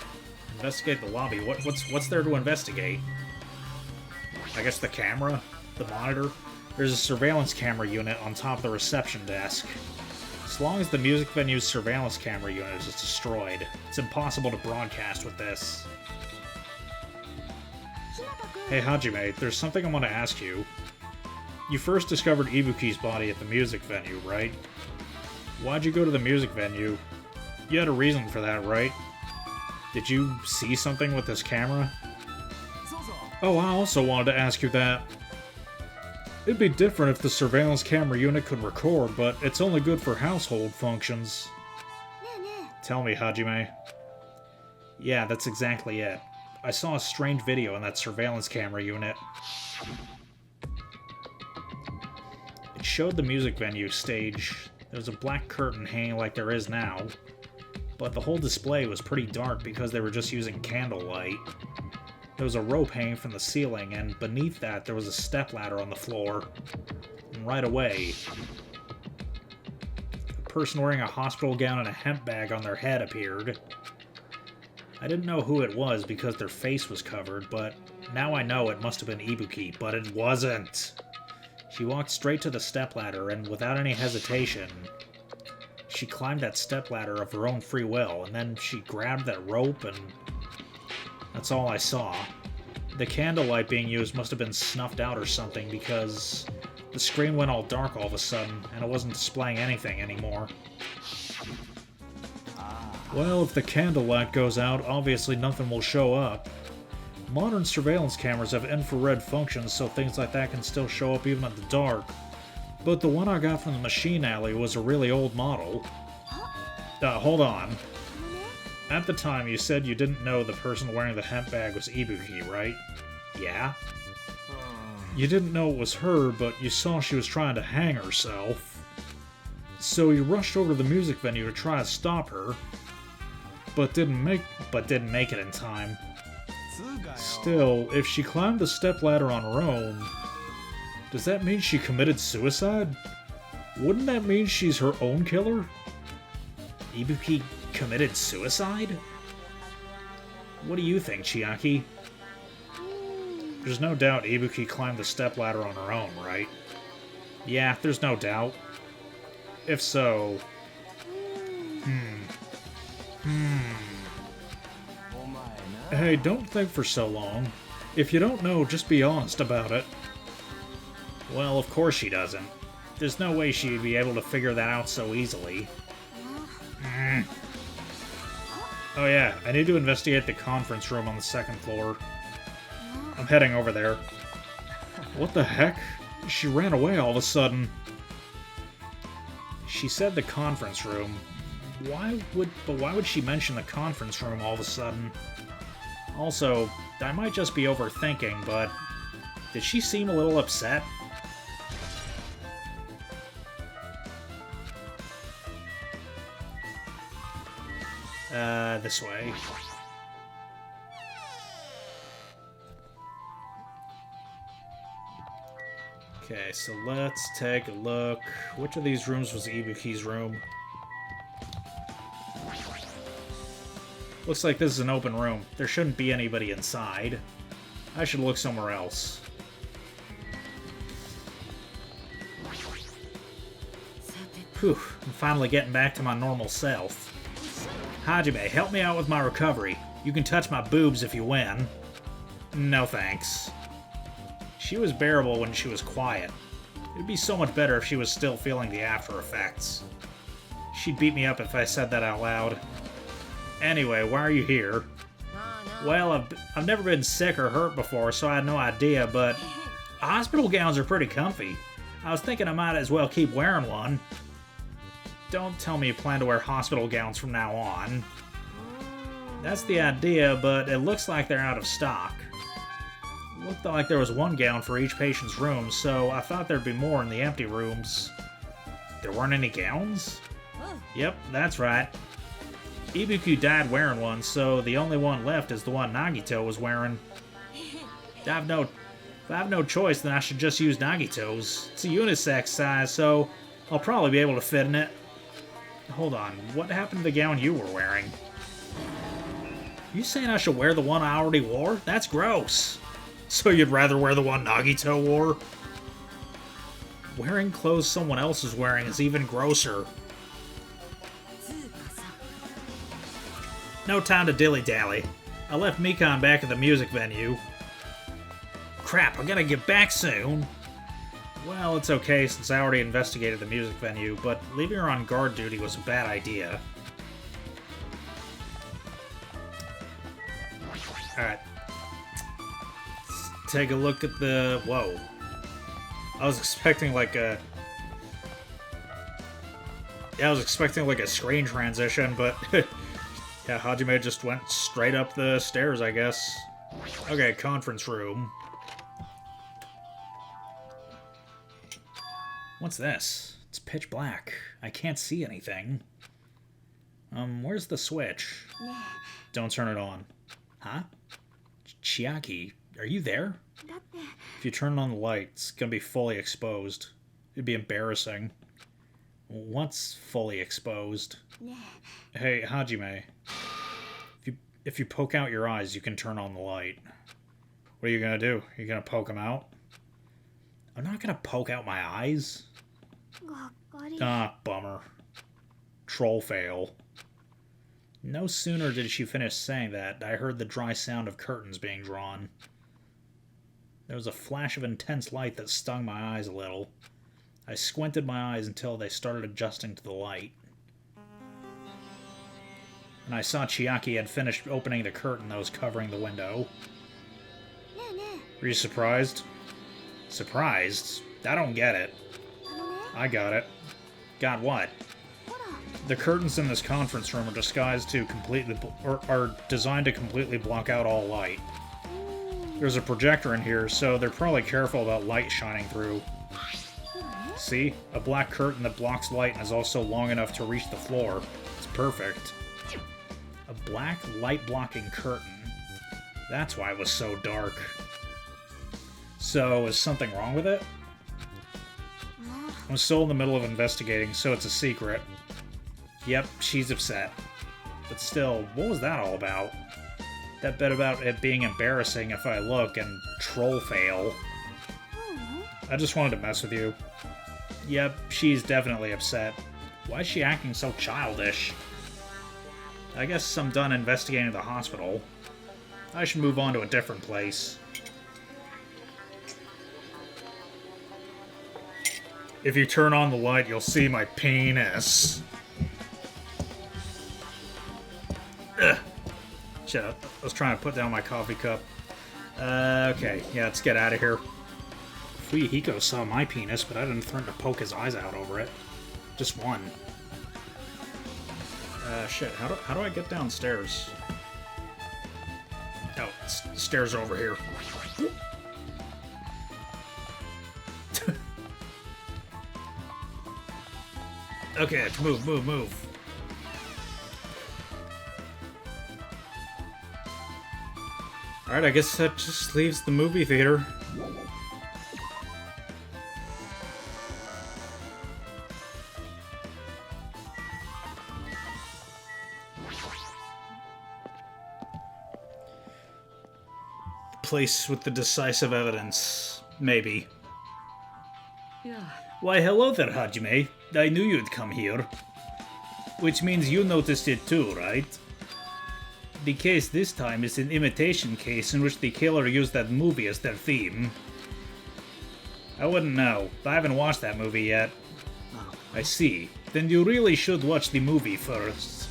Investigate the lobby. What's there to investigate? I guess the camera? The monitor? There's a surveillance camera unit on top of the reception desk. As long as the music venue's surveillance camera unit is destroyed, it's impossible to broadcast with this. Hey Hajime, there's something I want to ask you. You first discovered Ibuki's body at the music venue, right? Why'd you go to the music venue? You had a reason for that, right? Did you see something with this camera? Oh, I also wanted to ask you that. It'd be different if the surveillance camera unit could record, but it's only good for household functions. Tell me, Hajime. Yeah, that's exactly it. I saw a strange video in that surveillance camera unit. It showed the music venue stage. There was a black curtain hanging like there is now. But the whole display was pretty dark because they were just using candlelight. There was a rope hanging from the ceiling, and beneath that there was a stepladder on the floor. And right away, a person wearing a hospital gown and a hemp bag on their head appeared. I didn't know who it was because their face was covered, but now I know it must have been Ibuki, but it wasn't. She walked straight to the stepladder, and without any hesitation, she climbed that stepladder of her own free will, and then she grabbed that rope, and that's all I saw. The candlelight being used must have been snuffed out or something, because the screen went all dark all of a sudden, and it wasn't displaying anything anymore. Well, if the candlelight goes out, obviously nothing will show up. Modern surveillance cameras have infrared functions, so things like that can still show up even in the dark. But the one I got from the machine alley was a really old model. Hold on. At the time, you said you didn't know the person wearing the hemp bag was Ibuki, right? Yeah? You didn't know it was her, but you saw she was trying to hang herself. So you rushed over to the music venue to try to stop her, but didn't make it in time. Still, if she climbed the stepladder on her own, does that mean she committed suicide? Wouldn't that mean she's her own killer? Ibuki committed suicide? What do you think, Chiaki? There's no doubt Ibuki climbed the stepladder on her own, right? Yeah, there's no doubt. If so... Hey, don't think for so long. If you don't know, just be honest about it. Well, of course she doesn't. There's no way she'd be able to figure that out so easily. Oh yeah, I need to investigate the conference room on the second floor. I'm heading over there. What the heck? She ran away all of a sudden. She said the conference room. Why would she mention the conference room all of a sudden? Also, I might just be overthinking, but did she seem a little upset? This way. Okay, so let's take a look. Which of these rooms was Ibuki's room? Looks like this is an open room. There shouldn't be anybody inside. I should look somewhere else. Whew, I'm finally getting back to my normal self. Hajime, help me out with my recovery. You can touch my boobs if you win. No thanks. She was bearable when she was quiet. It'd be so much better if she was still feeling the after effects. She'd beat me up if I said that out loud. Anyway, why are you here? Well, I've never been sick or hurt before, so I had no idea, but hospital gowns are pretty comfy. I was thinking I might as well keep wearing one. Don't tell me you plan to wear hospital gowns from now on. That's the idea, but it looks like they're out of stock. It looked like there was one gown for each patient's room, so I thought there'd be more in the empty rooms. There weren't any gowns? Yep, that's right. Ibuki died wearing one, so the only one left is the one Nagito was wearing. If I have no choice, then I should just use Nagito's. It's a unisex size, so I'll probably be able to fit in it. Hold on, what happened to the gown you were wearing? You saying I should wear the one I already wore? That's gross. So you'd rather wear the one Nagito wore? Wearing clothes someone else is wearing is even grosser. No time to dilly-dally. I left Mikan back at the music venue. Crap, I gotta get back soon. Well, it's okay since I already investigated the music venue, but leaving her on guard duty was a bad idea. Alright. Let's take a look at the... Whoa. I was expecting like a... Yeah, I was expecting like a screen transition, but... Yeah, Hajime just went straight up the stairs, I guess. Okay, conference room. What's this? It's pitch black. I can't see anything. Where's the switch? Don't turn it on. Huh? Chiaki, are you there? If you turn on the light, it's gonna be fully exposed. It'd be embarrassing. What's fully exposed? Hey, Hajime. If you poke out your eyes, you can turn on the light. What are you gonna do? You gonna poke them out? I'm not gonna poke out my eyes. Ah, bummer. Troll fail. No sooner did she finish saying that, I heard the dry sound of curtains being drawn. There was a flash of intense light that stung my eyes a little. I squinted my eyes until they started adjusting to the light. And I saw Chiaki had finished opening the curtain that was covering the window. Were you surprised? Surprised? I don't get it. I got it. Got what? The curtains in this conference room are disguised to are designed to completely block out all light. There's a projector in here, so they're probably careful about light shining through. See? A black curtain that blocks light and is also long enough to reach the floor. It's perfect. A black light-blocking curtain. That's why it was so dark. So, is something wrong with it? I'm still in the middle of investigating, so it's a secret. Yep, she's upset. But still, what was that all about? That bit about it being embarrassing if I look and troll fail. I just wanted to mess with you. Yep, she's definitely upset. Why is she acting so childish? I guess I'm done investigating the hospital. I should move on to a different place. If you turn on the light, you'll see my penis. Ugh. Shit, I was trying to put down my coffee cup. Okay, yeah, let's get out of here. Fuyuhiko saw my penis, but I didn't threaten to poke his eyes out over it. Just one. Shit, how do I get downstairs? Oh, stairs are over here. Okay, move. Alright, I guess that just leaves the movie theater. Place with the decisive evidence. Maybe. Yeah. Why, hello there, Hajime. I knew you'd come here. Which means you noticed it too, right? The case this time is an imitation case in which the killer used that movie as their theme. I wouldn't know. I haven't watched that movie yet. I see. Then you really should watch the movie first.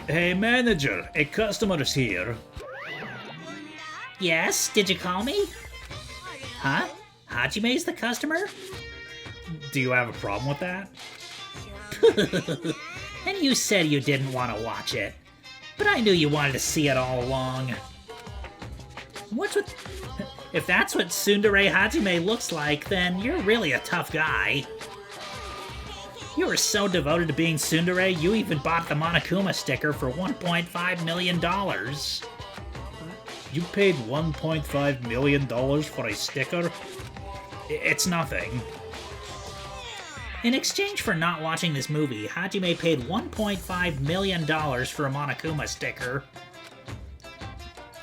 Hey, manager, a customer's here. Yes, did you call me? Huh? Hajime's the customer? Do you have a problem with that? And you said you didn't want to watch it. But I knew you wanted to see it all along. What's with... If that's what Tsundere Hajime looks like, then you're really a tough guy. You were so devoted to being Tsundere, you even bought the Monokuma sticker for $1.5 million. You paid $1.5 million for a sticker? It's nothing. In exchange for not watching this movie, Hajime paid $1.5 million for a Monokuma sticker.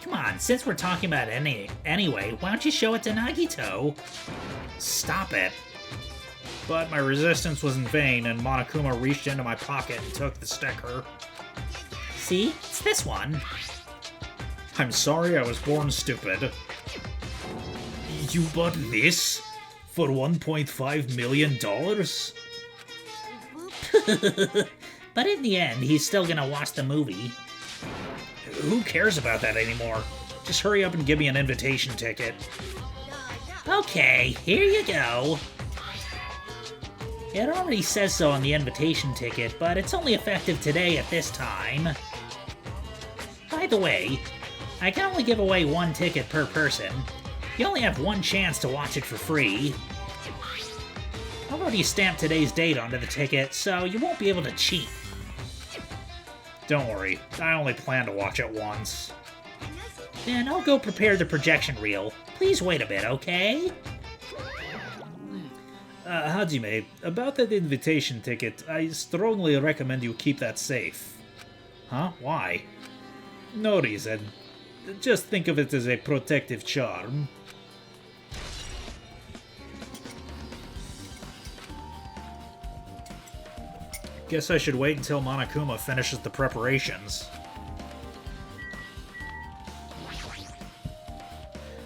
Come on, since we're talking about it anyway, why don't you show it to Nagito? Stop it. But my resistance was in vain, and Monokuma reached into my pocket and took the sticker. See? It's this one. I'm sorry I was born stupid. You bought this? For $1.5 million? But in the end, he's still gonna watch the movie. Who cares about that anymore? Just hurry up and give me an invitation ticket. Okay, here you go. It already says so on the invitation ticket, but it's only effective today at this time. By the way, I can only give away one ticket per person. You only have one chance to watch it for free. I've already stamped today's date onto the ticket, so you won't be able to cheat. Don't worry, I only plan to watch it once. Then I'll go prepare the projection reel. Please wait a bit, okay? Hajime, about that invitation ticket, I strongly recommend you keep that safe. Huh? Why? No reason. Just think of it as a protective charm. Guess I should wait until Monokuma finishes the preparations.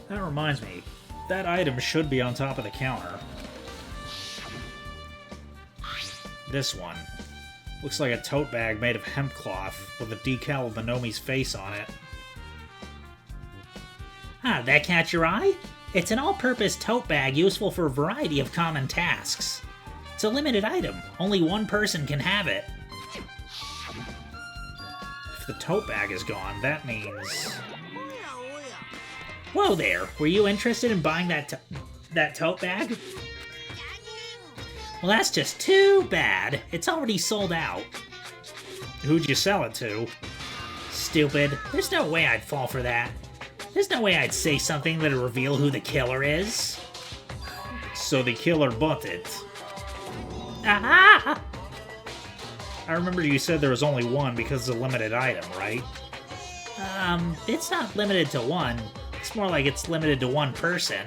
That reminds me, that item should be on top of the counter. This one. Looks like a tote bag made of hemp cloth, with a decal of the Nomi's face on it. Ah, that catch your eye? It's an all-purpose tote bag useful for a variety of common tasks. It's a limited item. Only one person can have it. If the tote bag is gone, that means... Whoa there! Were you interested in buying that tote bag? Well, that's just too bad. It's already sold out. Who'd you sell it to? Stupid. There's no way I'd fall for that. There's no way I'd say something that'd reveal who the killer is. So the killer bought it. Aha! I remember you said there was only one because it's a limited item, right? It's not limited to one. It's more like it's limited to one person.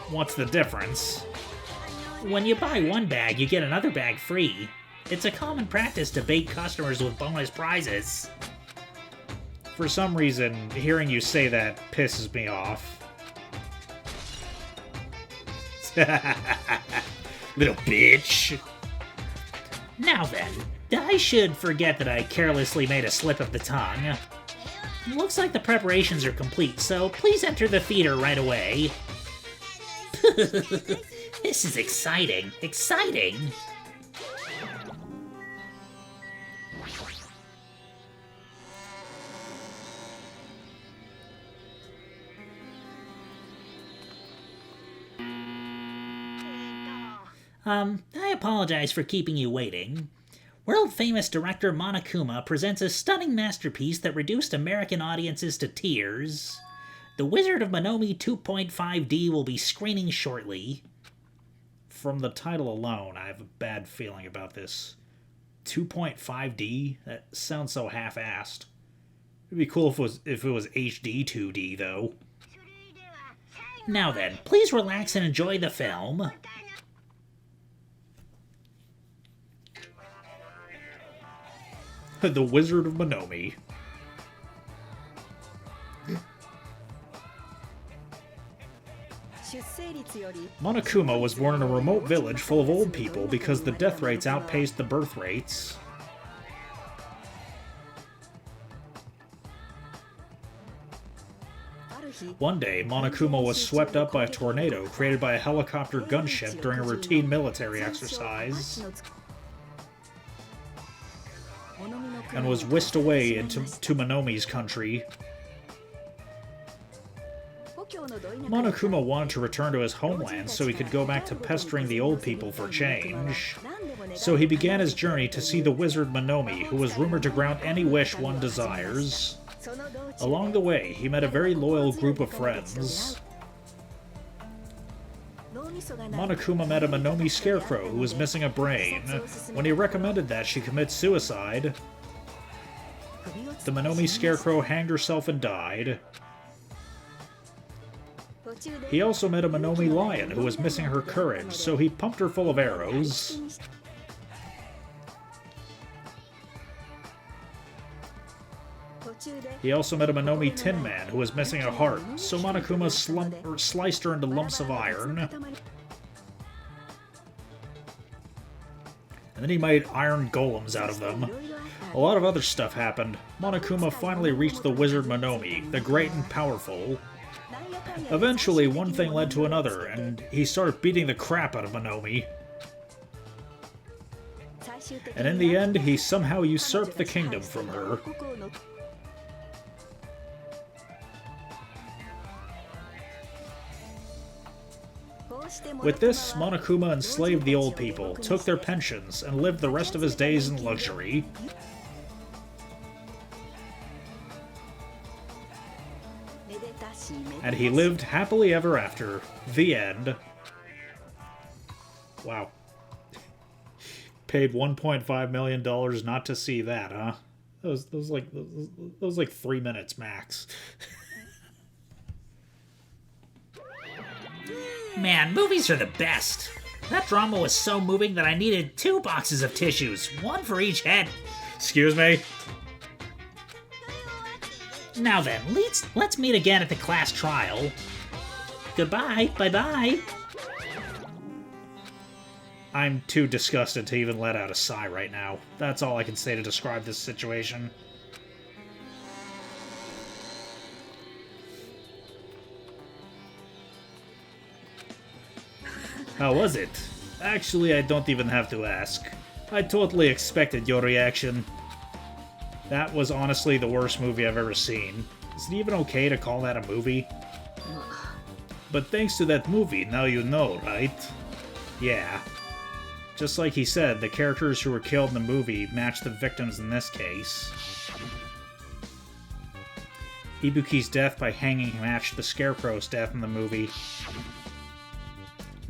What's the difference? When you buy one bag, you get another bag free. It's a common practice to bait customers with bonus prizes. For some reason, hearing you say that pisses me off. Little bitch. Now then, I should forget that I carelessly made a slip of the tongue. Looks like the preparations are complete, so please enter the theater right away. This is exciting. Exciting! I apologize for keeping you waiting. World-famous director Monokuma presents a stunning masterpiece that reduced American audiences to tears. The Wizard of Monomi 2.5D will be screening shortly. From the title alone, I have a bad feeling about this. 2.5D? That sounds so half-assed. It'd be cool if it was HD 2D, though. Now then, please relax and enjoy the film. The Wizard of Monomi. Monokuma was born in a remote village full of old people because the death rates outpaced the birth rates. One day, Monokuma was swept up by a tornado created by a helicopter gunship during a routine military exercise, and was whisked away to Monomi's country. Monokuma wanted to return to his homeland so he could go back to pestering the old people for change. So he began his journey to see the wizard Monomi, who was rumored to grant any wish one desires. Along the way, he met a very loyal group of friends. Monokuma met a Monomi scarecrow who was missing a brain. When he recommended that she commit suicide, the Monomi scarecrow hanged herself and died. He also met a Monomi lion who was missing her courage, so he pumped her full of arrows. He also met a Monomi Tin Man who was missing a heart, so Monokuma sliced her into lumps of iron. And then he made iron golems out of them. A lot of other stuff happened. Monokuma finally reached the wizard Monomi, the great and powerful. Eventually, one thing led to another, and he started beating the crap out of Monomi. And in the end, he somehow usurped the kingdom from her. With this, Monokuma enslaved the old people, took their pensions, and lived the rest of his days in luxury. And he lived happily ever after. The end. Wow. Paid $1.5 million not to see that, huh? That was like 3 minutes max. Man, movies are the best. That drama was so moving that I needed 2 boxes of tissues, one for each head. Excuse me? Now then, let's meet again at the class trial. Goodbye, bye-bye. I'm too disgusted to even let out a sigh right now. That's all I can say to describe this situation. How was it? Actually, I don't even have to ask. I totally expected your reaction. That was honestly the worst movie I've ever seen. Is it even okay to call that a movie? But thanks to that movie, now you know, right? Yeah. Just like he said, the characters who were killed in the movie match the victims in this case. Ibuki's death by hanging matched the Scarecrow's death in the movie.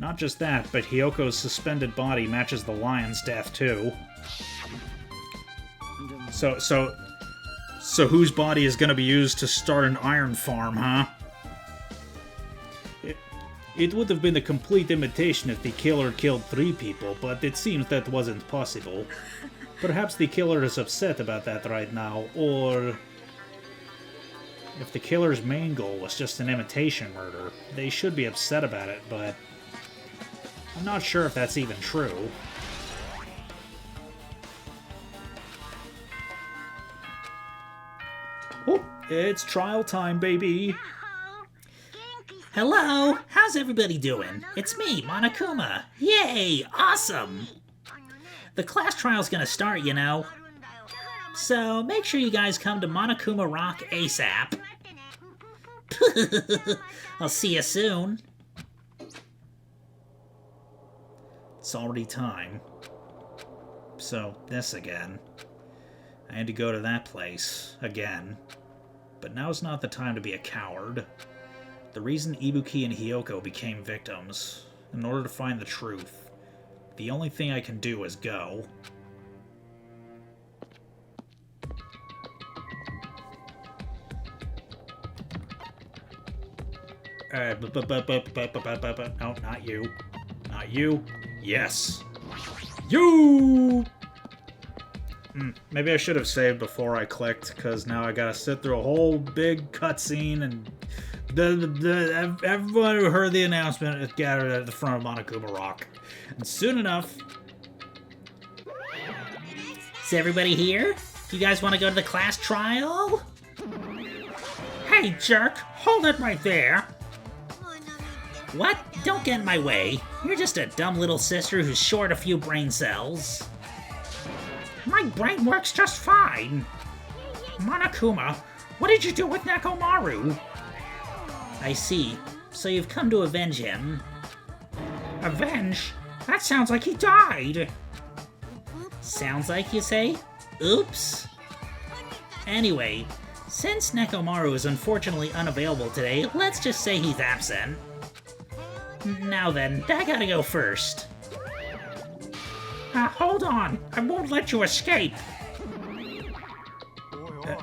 Not just that, but Hyoko's suspended body matches the lion's death too. So whose body is gonna be used to start an iron farm, huh? It would have been a complete imitation if the killer killed 3 people, but it seems that wasn't possible. Perhaps the killer is upset about that right now, or... if the killer's main goal was just an imitation murder, they should be upset about it, but... I'm not sure if that's even true. Oh, it's trial time, baby! Hello, how's everybody doing? It's me, Monokuma. Yay, awesome! The class trial's gonna start, you know. So make sure you guys come to Monokuma Rock ASAP. I'll see you soon. It's already time. So, this again. I had to go to that place, again. But now's not the time to be a coward. The reason Ibuki and Hiyoko became victims, in order to find the truth, the only thing I can do is go. No, not you. Not you. Yes. You! Maybe I should have saved before I clicked, because now I gotta sit through a whole big cutscene and... everyone who heard the announcement is gathered at the front of Monokuma Rock. And soon enough... Is everybody here? You guys want to go to the class trial? Hey, jerk! Hold it right there! What? Don't get in my way. You're just a dumb little sister who's short a few brain cells. My brain works just fine! Monokuma, what did you do with Nekomaru? I see. So you've come to avenge him. Avenge? That sounds like he died! Sounds like you say? Oops. Anyway, since Nekomaru is unfortunately unavailable today, let's just say he's absent. Now then, I gotta go first. Hold on! I won't let you escape!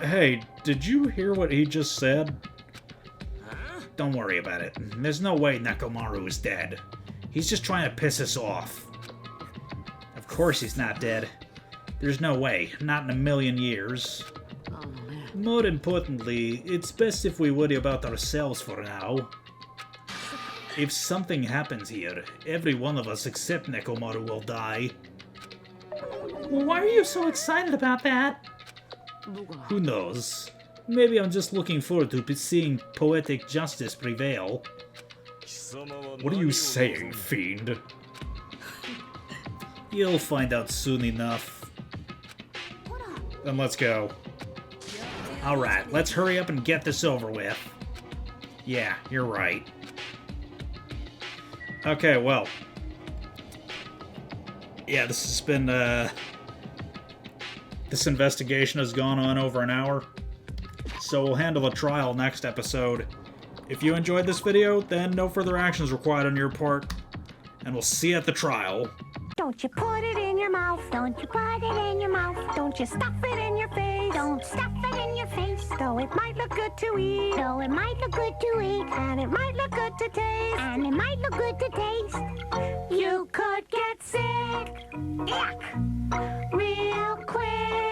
Hey, did you hear what he just said? Don't worry about it. There's no way Nekomaru is dead. He's just trying to piss us off. Of course he's not dead. There's no way. Not in a million years. More importantly, it's best if we worry about ourselves for now. If something happens here, every one of us except Nekomaru will die. Why are you so excited about that? Who knows? Maybe I'm just looking forward to seeing poetic justice prevail. What are you saying, fiend? You'll find out soon enough. Then let's go. Alright, let's hurry up and get this over with. Yeah, you're right. Okay, well. Yeah, this has been, this investigation has gone on over an hour. So we'll handle the trial next episode. If you enjoyed this video, then no further actions required on your part. And we'll see you at the trial. Don't you put it in your mouth. Don't you put it in your mouth. Don't you stuff it in your face. Don't stuff it in your face. Though it might look good to eat. Though it might look good to eat. And it might look good to taste. And it might look good to taste. You could get sick. Yuck. Real quick.